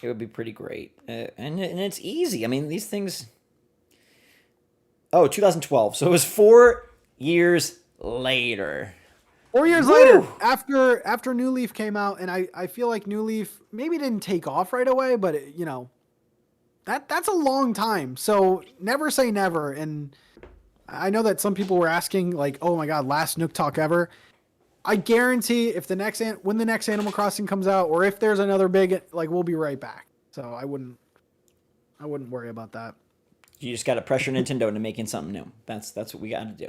Speaker 1: It would be pretty great, and it's easy. I mean, these things. Oh, 2012. So it was 4 years later.
Speaker 2: 4 years later, after New Leaf came out, and I feel like New Leaf maybe didn't take off right away, but that's a long time. So never say never. And I know that some people were asking like, oh my God, last NookTalk ever. I guarantee when the next Animal Crossing comes out, or if there's another big, like, we'll be right back. So I wouldn't worry about that.
Speaker 1: You just got to pressure Nintendo into making something new. That's what we got to do.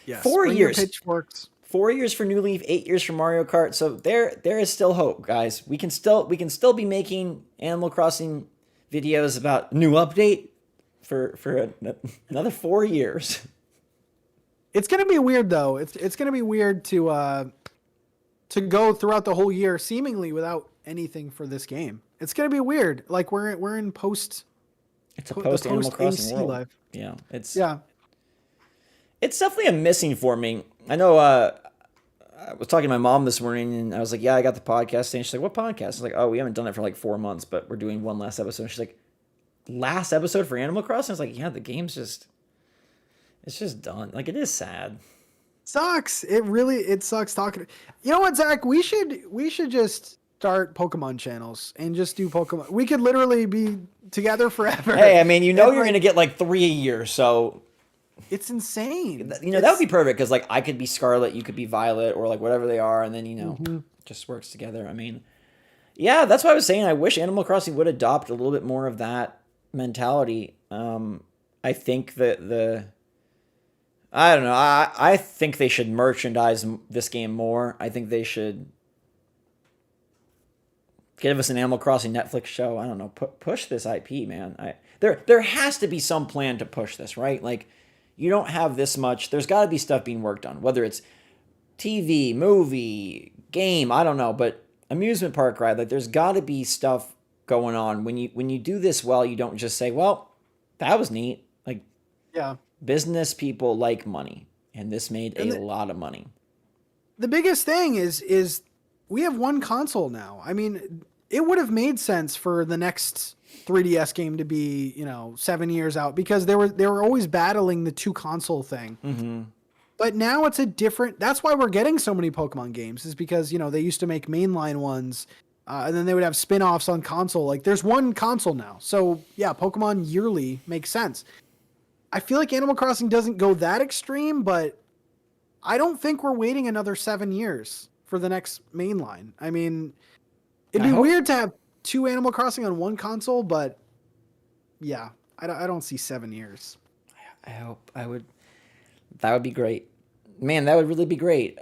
Speaker 2: Yes.
Speaker 1: 4 years.
Speaker 2: Pitchforks.
Speaker 1: 4 years for New Leaf, 8 years for Mario Kart. So there is still hope, guys. We can still be making Animal Crossing videos about new update for another 4 years.
Speaker 2: It's gonna be weird though. It's gonna be weird to go throughout the whole year seemingly without anything for this game. It's gonna be weird. Like we're in post.
Speaker 1: It's a post Animal Crossing world.
Speaker 2: Life.
Speaker 1: Yeah, it's definitely a missing for me. I know. I was talking to my mom this morning, and I was like, "Yeah, I got the podcast." And she's like, "What podcast?" I was like, "Oh, we haven't done it for like 4 months, but we're doing one last episode." And she's like, "Last episode for Animal Crossing?" I was like, "Yeah, the game's just done. Like, it is sad.
Speaker 2: Sucks. It sucks talking. You know what, Zach? We should just start Pokemon channels and just do Pokemon. We could literally be together forever.
Speaker 1: Hey, I mean, you're going to get like 3 a year, so
Speaker 2: it's insane.
Speaker 1: That would be perfect because like I could be Scarlet, you could be Violet, or like whatever they are, and then it just works together. I mean, yeah, that's why I was saying I wish Animal Crossing would adopt a little bit more of that mentality. I think that I don't know. I think they should merchandise this game more. I think they should give us an Animal Crossing Netflix show. I don't know. Push this IP, man. There has to be some plan to push this, right? Like, you don't have this much. There's got to be stuff being worked on, whether it's TV, movie, game. I don't know, but amusement park ride. Like, there's got to be stuff going on. When you do this well, you don't just say, "Well, that was neat." Like,
Speaker 2: yeah.
Speaker 1: Business people like money, and this made a lot of money.
Speaker 2: The biggest thing is we have one console now. I mean, it would have made sense for the next 3DS game to be, 7 years out, because they were always battling the two console thing. Mm-hmm. But now it's a different. That's why we're getting so many Pokemon games, is because they used to make mainline ones, and then they would have spin-offs on console. Like, there's one console now, so yeah, Pokemon yearly makes sense. I feel like Animal Crossing doesn't go that extreme, but I don't think we're waiting another 7 years for the next mainline. I mean, it'd be weird to have two Animal Crossing on one console, but yeah, I don't see 7 years.
Speaker 1: I hope I would. That would be great, man. That would really be great.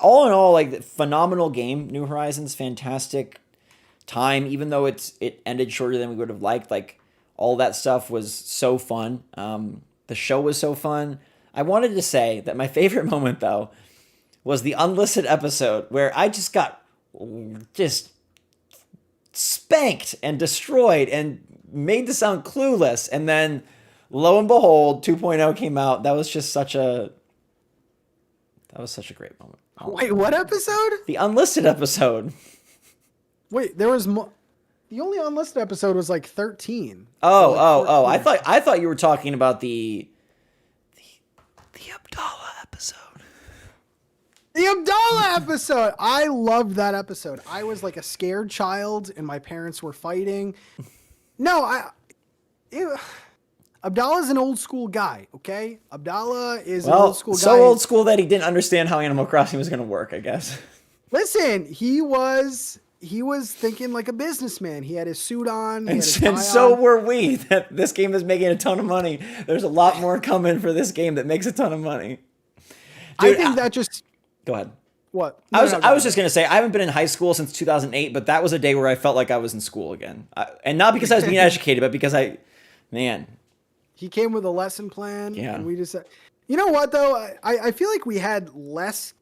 Speaker 1: All in all, like, phenomenal game. New Horizons, fantastic time. Even though it ended shorter than we would have liked, like, all that stuff was so fun. The show was so fun. I wanted to say that my favorite moment, though, was the unlisted episode where I just got just spanked and destroyed and made to sound clueless, and then lo and behold, 2.0 came out. That was such a great moment.
Speaker 2: Wait, what episode?
Speaker 1: The unlisted episode.
Speaker 2: Wait, there was the only unlisted episode was like 13.
Speaker 1: Oh! I thought you were talking about the Abdallah episode.
Speaker 2: The Abdallah episode. I loved that episode. I was like a scared child, and my parents were fighting. No, Abdallah's an old school guy, okay? Abdallah is an old school guy.
Speaker 1: So old school that he didn't understand how Animal Crossing was going to work, I guess.
Speaker 2: Listen, he was thinking like a businessman. He had his suit on.
Speaker 1: And so were we, that this game is making a ton of money. There's a lot more coming for this game that makes a ton of money. Dude,
Speaker 2: I think that just...
Speaker 1: Go ahead.
Speaker 2: What?
Speaker 1: I was just going to say, I haven't been in high school since 2008, but that was a day where I felt like I was in school again. And not because I was being educated, but because
Speaker 2: he came with a lesson plan.
Speaker 1: Yeah.
Speaker 2: And we just... You know what, though? I feel like we had less...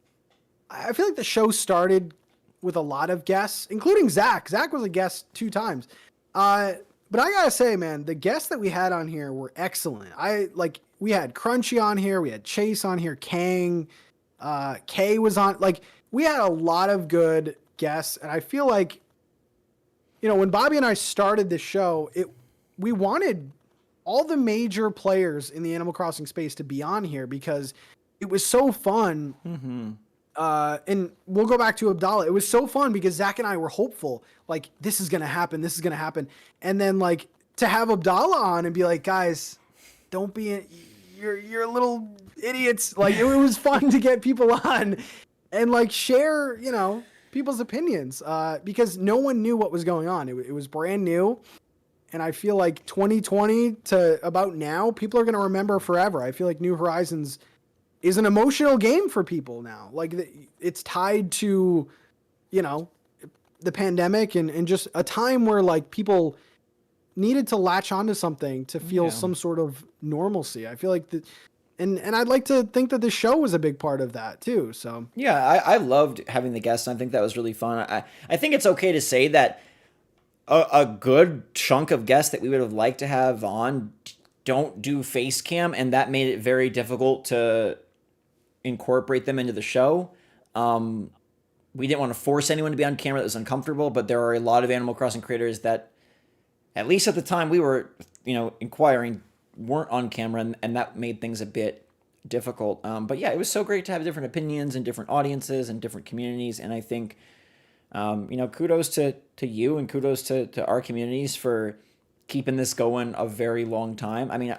Speaker 2: I feel like the show started with a lot of guests, including Zach. Zach was a guest 2 times. But I gotta say, man, the guests that we had on here were excellent. We had Crunchy on here. We had Chase on here. Kang. Kay was on. Like, we had a lot of good guests. And I feel like, when Bobby and I started this show, we wanted all the major players in the Animal Crossing space to be on here because it was so fun.
Speaker 1: Mm-hmm.
Speaker 2: And we'll go back to Abdallah. It was so fun because Zach and I were hopeful, like, this is going to happen. This is going to happen. And then, like, to have Abdallah on and be like, guys, don't be, you're little idiots. Like, it was fun to get people on and, like, share, people's opinions, because no one knew what was going on. It was brand new. And I feel like 2020 to about now, people are going to remember forever. I feel like New Horizons is an emotional game for people now. Like, it's tied to, the pandemic and just a time where, like, people needed to latch onto something to feel some sort of normalcy. I feel like and I'd like to think that the show was a big part of that too. So
Speaker 1: yeah, I loved having the guests. I think that was really fun. I think it's okay to say that a good chunk of guests that we would have liked to have on don't do face cam, and that made it very difficult to incorporate them into the show. We didn't want to force anyone to be on camera that was uncomfortable, but there are a lot of Animal Crossing creators that, at least at the time we were, inquiring, weren't on camera, and that made things a bit difficult. But yeah, it was so great to have different opinions and different audiences and different communities, and I think, kudos to you and kudos to our communities for keeping this going a very long time. I mean,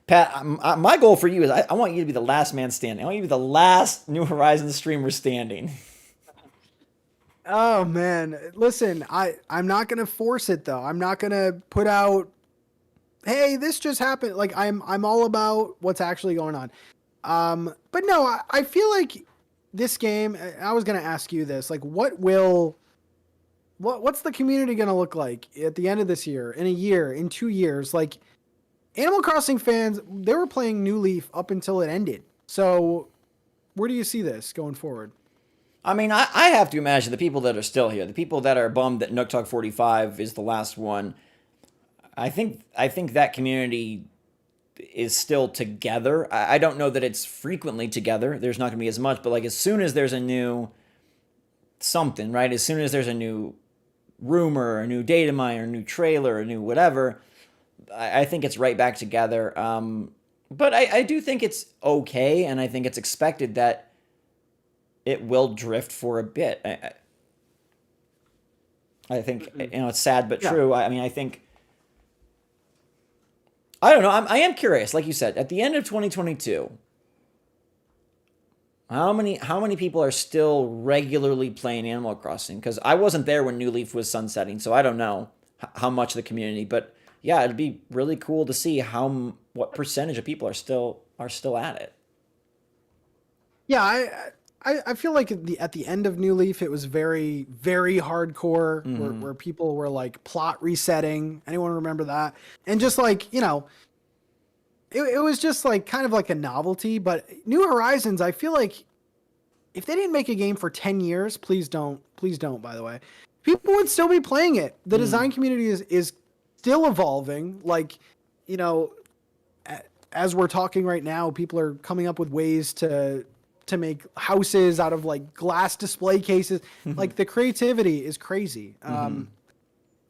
Speaker 1: Pat, my goal for you is I want you to be the last man standing. I want you to be the last New Horizons streamer standing.
Speaker 2: Oh man, listen, I'm not gonna force it though. I'm not gonna put out, hey, this just happened. Like, I'm all about what's actually going on. But no, I feel like this game. I was gonna ask you this, like, what's the community gonna look like at the end of this year, in a year, in 2 years? Like, Animal Crossing fans, they were playing New Leaf up until it ended. So, where do you see this going forward?
Speaker 1: I mean, I have to imagine the people that are still here, the people that are bummed that NookTalk 45 is the last one. I think that community is still together. I don't know that it's frequently together. There's not going to be as much, but, like, as soon as there's a new something, right? As soon as there's a new rumor, a new Datamine, or a new trailer, or a new whatever, I think it's right back together. But I do think it's okay, and I think it's expected that it will drift for a bit. I think, it's sad but true. I mean, I think, I don't know. I am curious. Like you said, at the end of 2022, how many people are still regularly playing Animal Crossing? Because I wasn't there when New Leaf was sunsetting, so I don't know. how much of the community. But yeah, it'd be really cool to see what percentage of people are still at it.
Speaker 2: Yeah, I feel like at the end of New Leaf, it was very, very hardcore, where people were like plot resetting. Anyone remember that? And just like, it was just like kind of like a novelty. But New Horizons, I feel like if they didn't make a game for 10 years, please don't, by the way, people would still be playing it. The design community is still evolving. Like, as we're talking right now, people are coming up with ways to make houses out of like glass display cases. Like the creativity is crazy. And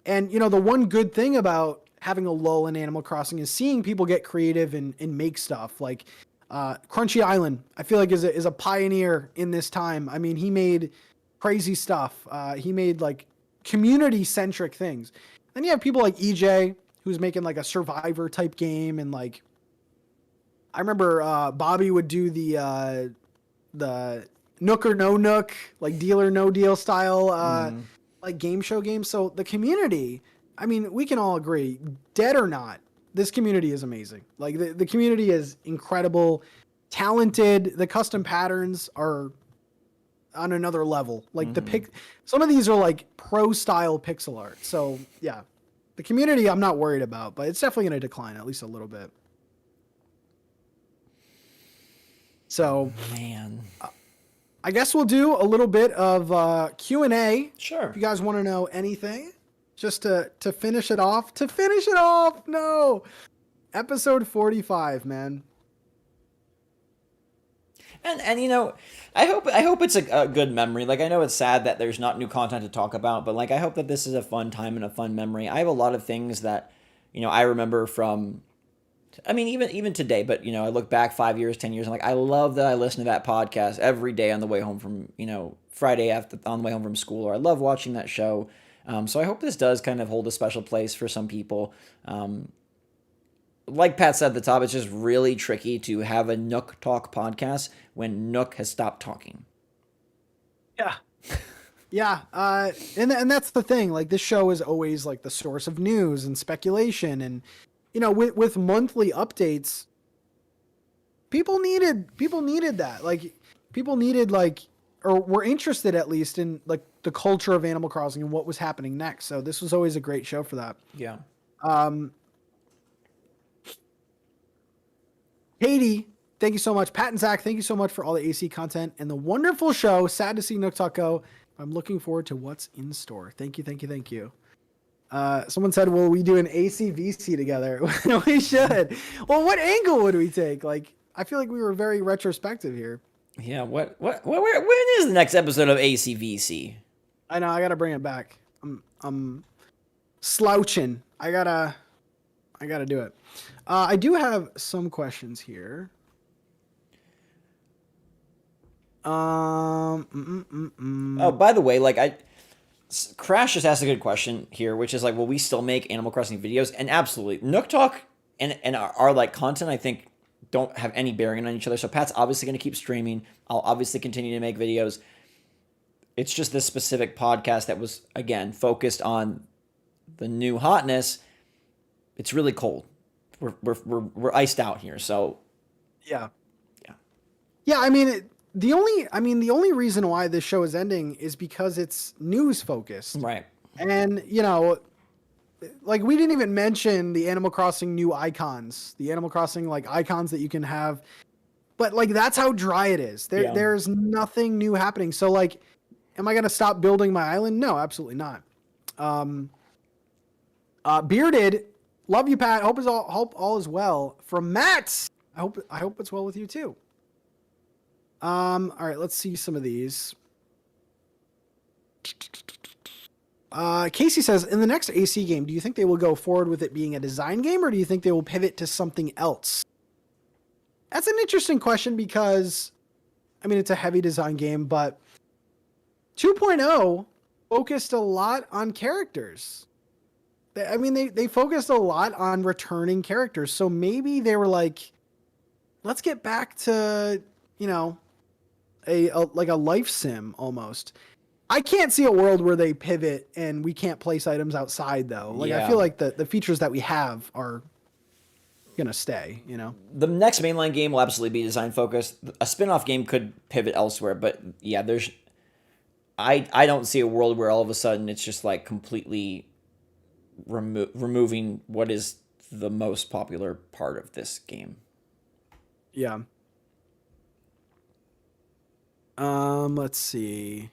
Speaker 2: the one good thing about having a lull in Animal Crossing is seeing people get creative and make stuff. Like Crunchy Island, I feel like is a pioneer in this time. I mean, he made crazy stuff. He made like community centric things. Then you have people like EJ who's making like a Survivor type game. And like, I remember Bobby would do the Nook or no Nook, like Deal or No Deal style, like game show games. So the community, I mean, we can all agree, dead or not, this community is amazing. Like the community is incredible, talented. The custom patterns are on another level. Like some of these are like pro style pixel art. So yeah, the community I'm not worried about, but it's definitely going to decline at least a little bit. So,
Speaker 1: man,
Speaker 2: I guess we'll do a little bit of Q&A.
Speaker 1: Sure.
Speaker 2: If you guys want to know anything, just to finish it off. No. Episode 45, man.
Speaker 1: And I hope it's a good memory. Like, I know it's sad that there's not new content to talk about, but like, I hope that this is a fun time and a fun memory. I have a lot of things that, I remember from, I mean, even today, but I look back 5 years, 10 years, I'm like, I love that I listen to that podcast every day on the way home from, Friday on the way home from school, or I love watching that show. So I hope this does kind of hold a special place for some people. Like Pat said at the top, it's just really tricky to have a Nook Talk podcast when Nook has stopped talking.
Speaker 2: Yeah. Yeah. And that's the thing. Like, this show is always like the source of news and speculation. And, with monthly updates, people needed that. Like, people needed or were interested at least in like the culture of Animal Crossing and what was happening next. So this was always a great show for that.
Speaker 1: Yeah.
Speaker 2: Katie, thank you so much. Pat and Zach, thank you so much for all the AC content and the wonderful show. Sad to see NookTalk go. I'm looking forward to what's in store. Thank you. Someone said, will we do an ACVC together? We should. Well, what angle would we take? Like, I feel like we were very retrospective here.
Speaker 1: Yeah. When is the next episode of ACVC?
Speaker 2: I know. I got to bring it back. I'm slouching. I gotta do it. I do have some questions here.
Speaker 1: Oh, by the way, Crash just asked a good question here, which is like, will we still make Animal Crossing videos? And absolutely, Nook Talk and our like content, I think, don't have any bearing on each other. So Pat's obviously going to keep streaming. I'll obviously continue to make videos. It's just this specific podcast that was, again, focused on the new hotness. It's really cold. We're iced out here. So
Speaker 2: yeah. I mean, the only reason why this show is ending is because it's news focused,
Speaker 1: right?
Speaker 2: And like, we didn't even mention the Animal Crossing new icons, the Animal Crossing like icons that you can have, but like, that's how dry it is. There's nothing new happening. So like, am I gonna stop building my island? No, absolutely not. Bearded, love you, Pat. Hope all is well. From Matt, I hope it's well with you too. All right, let's see some of these. Casey says, in the next AC game, do you think they will go forward with it being a design game, or do you think they will pivot to something else? That's an interesting question because, I mean, it's a heavy design game, but 2.0 focused a lot on characters. They focused a lot on returning characters. So maybe they were like, let's get back to, a life sim almost. I can't see a world where they pivot and we can't place items outside though. Like I
Speaker 1: Yeah.
Speaker 2: feel like the features that we have are gonna stay, you know?
Speaker 1: The next mainline game will absolutely be design focused. A spin-off game could pivot elsewhere, but yeah, there's I don't see a world where all of a sudden it's just like completely removing what is the most popular part of this game.
Speaker 2: Yeah. Let's see.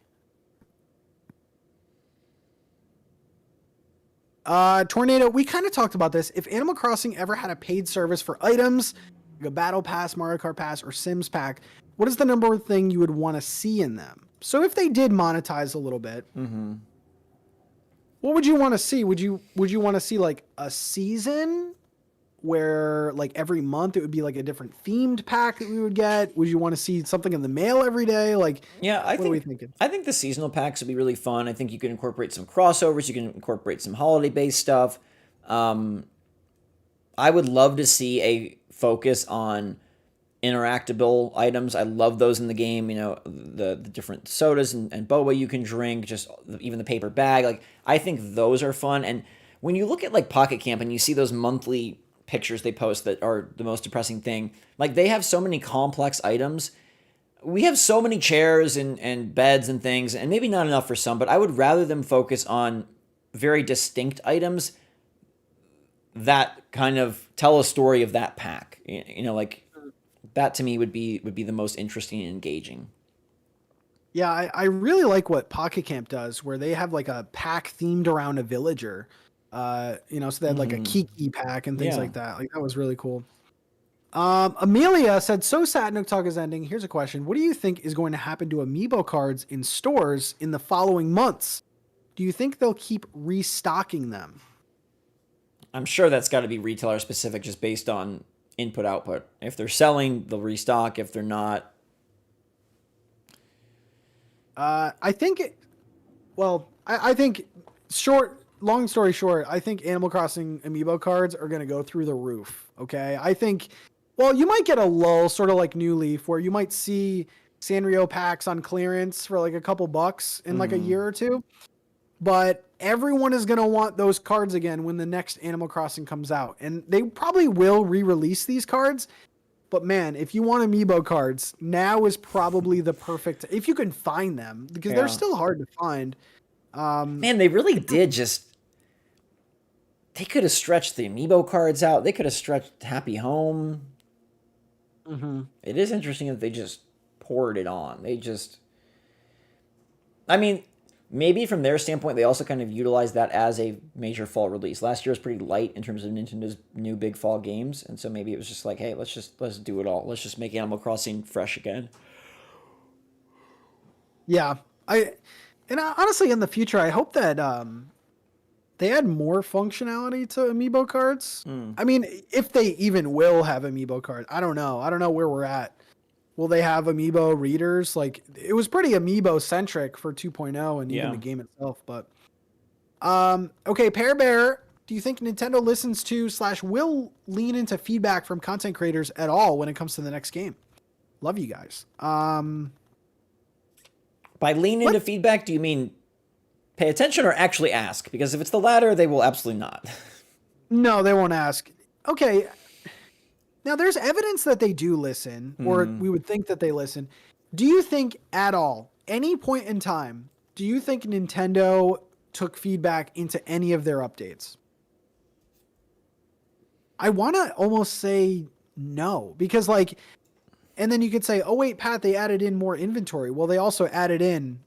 Speaker 2: Tornado, we kind of talked about this. If Animal Crossing ever had a paid service for items, like a Battle Pass, Mario Kart Pass, or Sims Pack, what is the number one thing you would want to see in them? So if they did monetize a little bit, what would you want to see? Would you want to see like a season where like every month it would be like a different themed pack that we would get? Would you want to see something in the mail every day? Like,
Speaker 1: Yeah,
Speaker 2: what are we thinking?
Speaker 1: I think the seasonal packs would be really fun. I think you can incorporate some crossovers. You can incorporate some holiday-based stuff. I would love to see a focus on interactable items. I love those in the game. You know, the different sodas and boba you can drink, just even the paper bag. Like, I think those are fun. And when you look at like Pocket Camp and you see those monthly pictures they post that are the most depressing thing, like they have so many complex items. We have so many chairs and beds and things, and maybe not enough for some, but I would rather them focus on very distinct items that kind of tell a story of that pack. You know, like that to me would be the most interesting and engaging.
Speaker 2: Yeah, I really like what Pocket Camp does, where they have like a pack themed around a villager. You know, so they had like a Kiki pack and things
Speaker 1: Yeah.
Speaker 2: like that. Like that was really cool. Amelia said, "So sad NookTalk is ending. Here's a question: what do you think is going to happen to Amiibo cards in stores in the following months? Do you think they'll keep restocking them?"
Speaker 1: I'm sure that's got to be retailer specific just based on input output. If they're selling, they'll restock. If they're not,
Speaker 2: I think, I think long story short, I think Animal Crossing Amiibo cards are going to go through the roof. Okay. I think, well, you might get a lull, sort of like New Leaf, where you might see Sanrio packs on clearance for like a couple bucks in like a year or two. But everyone is going to want those cards again when the next Animal Crossing comes out. And they probably will re-release these cards. But man, if you want Amiibo cards, now is probably the perfect, if you can find them, because they're still hard to find.
Speaker 1: man, they really did just. They could have stretched the Amiibo cards out. They could have stretched Happy Home. It is interesting that they just poured it on. They just. I mean, maybe from their standpoint, they also kind of utilized that as a major fall release. Last year was pretty light in terms of Nintendo's new big fall games, and so maybe it was just like, hey, let's do it all. Let's just make Animal Crossing fresh again.
Speaker 2: Yeah, honestly, in the future, I hope that they add more functionality to Amiibo cards. I mean, if they even will have Amiibo cards, I don't know. I don't know where we're at. Will they have Amiibo readers? Like, it was pretty Amiibo centric for 2.0 and even the game itself. But okay, Pear Bear, do you think Nintendo listens to / will lean into feedback from content creators at all when it comes to the next game? Love you guys.
Speaker 1: By lean into feedback, do you mean pay attention or actually ask? Because if it's the latter, they will absolutely not.
Speaker 2: No, they won't ask. Okay. Now, there's evidence that they do listen, or we would think that they listen. Do you think at all, any point in time, do you think Nintendo took feedback into any of their updates? I want to almost say no, because like, and then you could say, oh wait, Pat, they added in more inventory. Well, they also added in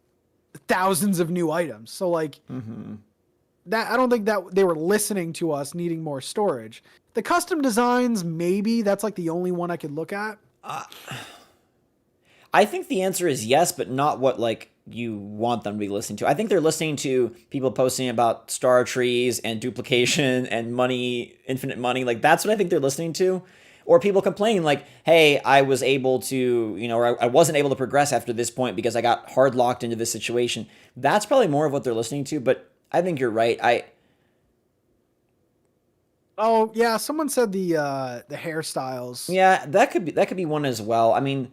Speaker 2: thousands of new items. So like that, I don't think that they were listening to us needing more storage. The custom designs, maybe that's like the only one I could look at.
Speaker 1: I think the answer is yes, but not what like you want them to be listening to. I think they're listening to people posting about star trees and duplication and money, infinite money. Like that's what I think they're listening to. Or people complaining like, hey, I was able to, you know, or I wasn't able to progress after this point because I got hard locked into this situation. That's probably more of what they're listening to, but I think you're right.
Speaker 2: Oh yeah, someone said the hairstyles.
Speaker 1: Yeah, that could be one as well. I mean,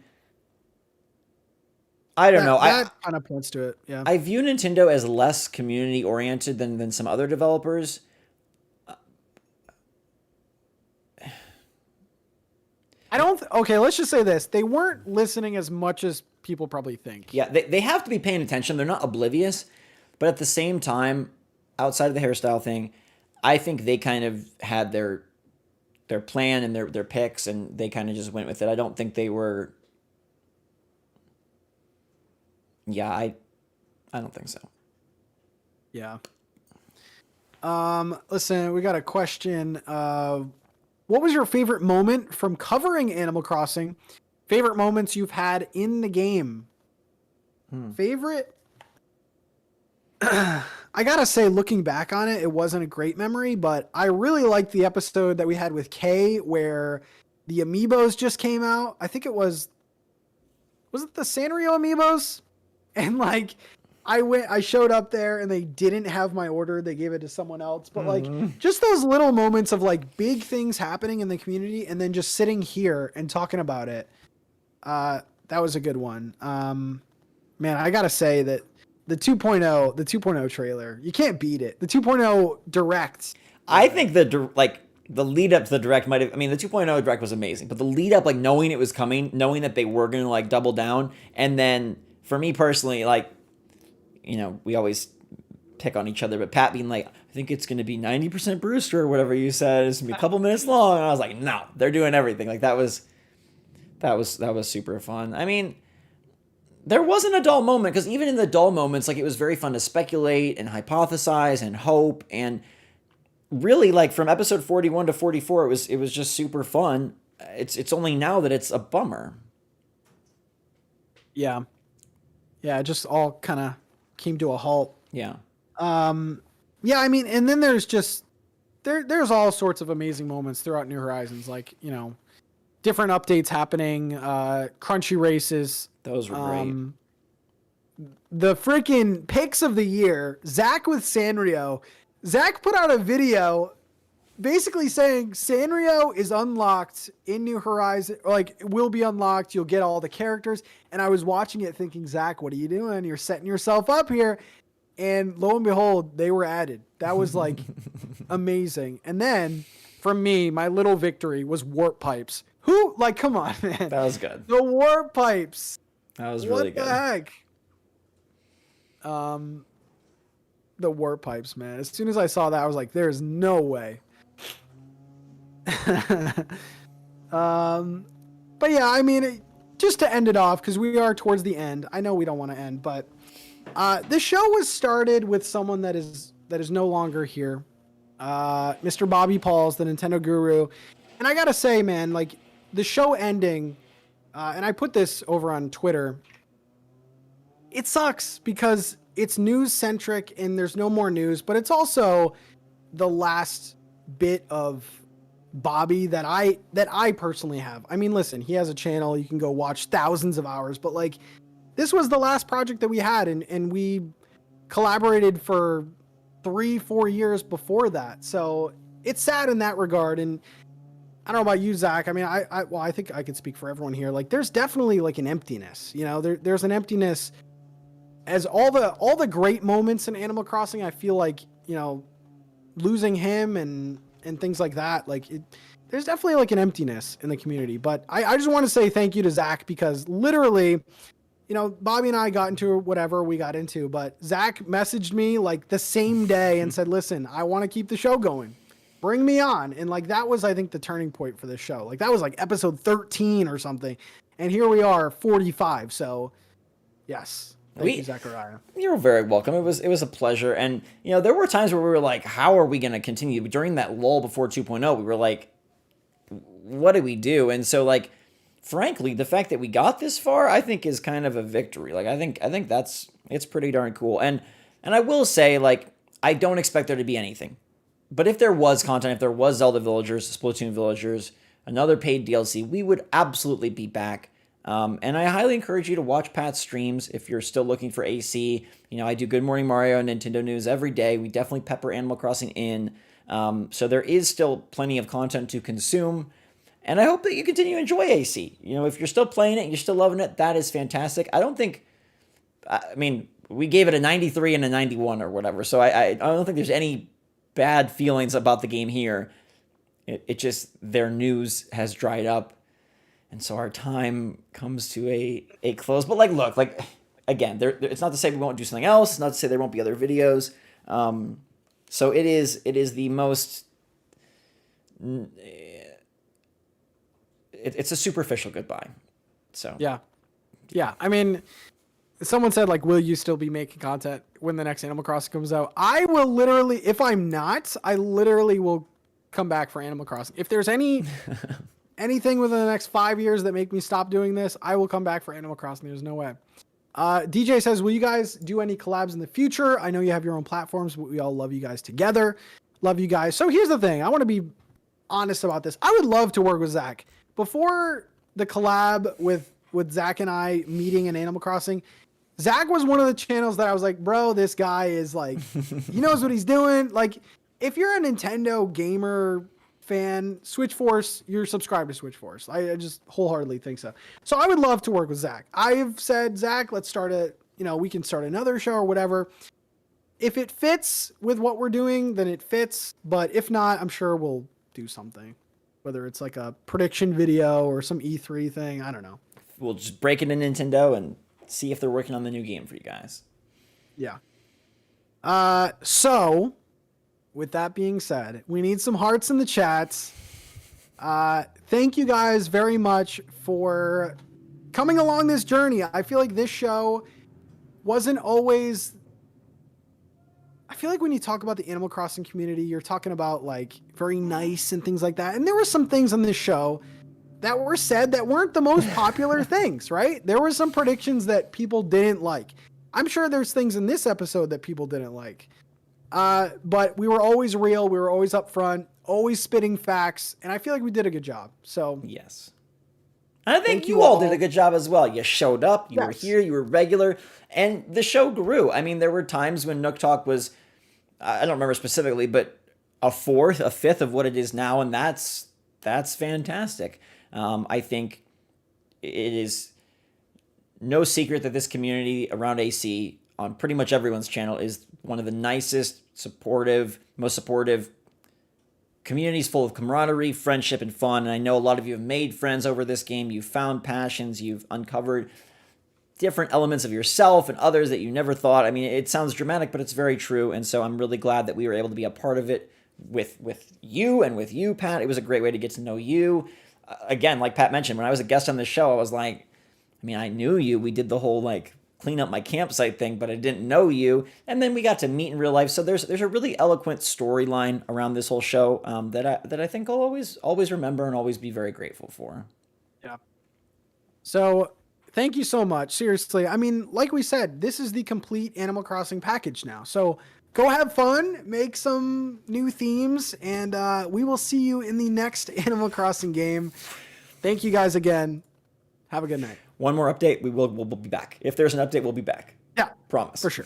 Speaker 1: I don't know.
Speaker 2: That kind of points to it. Yeah.
Speaker 1: I view Nintendo as less community oriented than some other developers.
Speaker 2: Okay, let's just say this. They weren't listening as much as people probably think.
Speaker 1: Yeah, they have to be paying attention. They're not oblivious. But at the same time, outside of the hairstyle thing, I think they kind of had their plan and their picks, and they kind of just went with it. I don't think they were... Yeah, I don't think so.
Speaker 2: Yeah. Listen, we got a question. What was your favorite moment from covering Animal Crossing? Favorite moments you've had in the game? Favorite? I gotta say, looking back on it, it wasn't a great memory, but I really liked the episode that we had with Kay where the Amiibos just came out. I think was it the Sanrio Amiibos? And like, I showed up there and they didn't have my order. They gave it to someone else. But like, just those little moments of like big things happening in the community and then just sitting here and talking about it. That was a good one. Man, I gotta say that the 2.0 trailer, you can't beat it. The 2.0 direct.
Speaker 1: I think the lead up to the direct might have, I mean, the 2.0 direct was amazing, but the lead up, like knowing it was coming, knowing that they were going to like double down. And then for me personally, like, you know, we always pick on each other, but Pat being like, I think it's going to be 90% Brewster or whatever you said. It's going to be a couple minutes long. And I was like, no, they're doing everything. Like that was super fun. I mean, there wasn't a dull moment because even in the dull moments, like it was very fun to speculate and hypothesize and hope. And really like from episode 41 to 44, it was just super fun. It's only now that it's a bummer.
Speaker 2: Yeah. Yeah. It just all kind of came to a halt.
Speaker 1: Yeah.
Speaker 2: Yeah, I mean, and then there's just there's all sorts of amazing moments throughout New Horizons, like, you know, different updates happening, crunchy races.
Speaker 1: Those were great.
Speaker 2: The freaking picks of the year, Zach with Sanrio. Zach put out a video basically saying Sanrio is unlocked in New Horizons, like it will be unlocked. You'll get all the characters. And I was watching it thinking, Zach, what are you doing? You're setting yourself up here. And lo and behold, they were added. That was like amazing. And then from me, my little victory was warp pipes. Who, like, come on, man.
Speaker 1: That was good.
Speaker 2: The warp pipes.
Speaker 1: That was really good.
Speaker 2: What the heck? The warp pipes, man. As soon as I saw that, I was like, there's no way. But yeah, I mean, just to end it off, because we are towards the end. I know we don't want to end, but this show was started with someone that is no longer here. Mr. Bobby Pauls, the Nintendo guru. And I gotta say, man, like the show ending, and I put this over on Twitter, it sucks because it's news centric and there's no more news, but it's also the last bit of Bobby that I personally have. I mean, listen, he has a channel, you can go watch thousands of hours, but like this was the last project that we had, and we collaborated for 3-4 years before that. So it's sad in that regard. And I don't know about you, Zach. I mean, I think I could speak for everyone here. Like there's definitely like an emptiness, you know, there's an emptiness as all the great moments in Animal Crossing. I feel like, you know, losing him and things like that, like there's definitely like an emptiness in the community. But I just want to say thank you to Zach, because literally, you know, Bobby and I got into whatever we got into, but Zach messaged me like the same day and said, listen, I want to keep the show going. Bring me on. And like, that was, I think, the turning point for the show. Like that was like episode 13 or something. And here we are 45. So yes. Thank you, Zachariah.
Speaker 1: You're very welcome. It was a pleasure. And, you know, there were times where we were like, how are we going to continue? During that lull before 2.0, we were like, what do we do? And so, like, frankly, the fact that we got this far, I think is kind of a victory. Like, I think it's pretty darn cool. And I will say, like, I don't expect there to be anything. But if there was content, if there was Zelda Villagers, Splatoon Villagers, another paid DLC, we would absolutely be back. And I highly encourage you to watch Pat's streams if you're still looking for AC. You know, I do Good Morning Mario and Nintendo News every day. We definitely pepper Animal Crossing in. So there is still plenty of content to consume. And I hope that you continue to enjoy AC. You know, if you're still playing it, you're still loving it, that is fantastic. I don't think I mean, we gave it a 93 and a 91 or whatever. So I don't think there's any bad feelings about the game here. It just, their news has dried up. And so our time comes to a close. But like, look, like, again, it's not to say we won't do something else. It's not to say there won't be other videos. So it is the most, it's a superficial goodbye. So
Speaker 2: yeah. I mean, someone said, like, will you still be making content when the next Animal Crossing comes out? I will literally, if I'm not, I literally will come back for Animal Crossing. If there's anything within the next 5 years that make me stop doing this, I will come back for Animal Crossing. There's no way. DJ says, will you guys do any collabs in the future? I know you have your own platforms, but we all love you guys together. Love you guys. So here's the thing. I want to be honest about this. I would love to work with Zach. Before the collab with Zach and I meeting in Animal Crossing, Zach was one of the channels that I was like, bro, this guy is like, he knows what he's doing. Like, if you're a Nintendo gamer fan, SwitchForce, you're subscribed to SwitchForce. I just wholeheartedly think so. So I would love to work with Zach. I've said, Zach, let's start we can start another show or whatever. If it fits with what we're doing, then it fits. But if not, I'm sure we'll do something. Whether it's like a prediction video or some E3 thing, I don't know.
Speaker 1: We'll just break it in Nintendo and see if they're working on the new game for you guys.
Speaker 2: Yeah. So with that being said, we need some hearts in the chats. Thank you guys very much for coming along this journey. I feel like this show wasn't always... I feel like when you talk about the Animal Crossing community, you're talking about like very nice and things like that. And there were some things on this show that were said that weren't the most popular things, right? There were some predictions that people didn't like. I'm sure there's things in this episode that people didn't like. But we were always real. We were always upfront, always spitting facts. And I feel like we did a good job. So
Speaker 1: yes. I think you all did a good job as well. You showed up, you were here, you were regular, and the show grew. I mean, there were times when NookTalk was, I don't remember specifically, but a fourth, a fifth of what it is now, and that's fantastic. I think it is no secret that this community around AC on pretty much everyone's channel is one of the nicest, most supportive communities, full of camaraderie, friendship, and fun. And I know a lot of you have made friends over this game. You've found passions. You've uncovered different elements of yourself and others that you never thought. I mean, it sounds dramatic, but it's very true. And so I'm really glad that we were able to be a part of it with you and with you, Pat. It was a great way to get to know you. Again, like Pat mentioned, when I was a guest on this show, I was like, I mean, I knew you. We did the whole like clean up my campsite thing, but I didn't know you. And then we got to meet in real life. So there's a really eloquent storyline around this whole show that I think I'll always remember and always be very grateful for.
Speaker 2: Yeah. So thank you so much. Seriously. I mean, like we said, this is the complete Animal Crossing package now. So go have fun, make some new themes, and we will see you in the next Animal Crossing game. Thank you guys again. Have a good night.
Speaker 1: One more update. We'll be back. If there's an update, we'll be back.
Speaker 2: Yeah.
Speaker 1: Promise.
Speaker 2: For sure.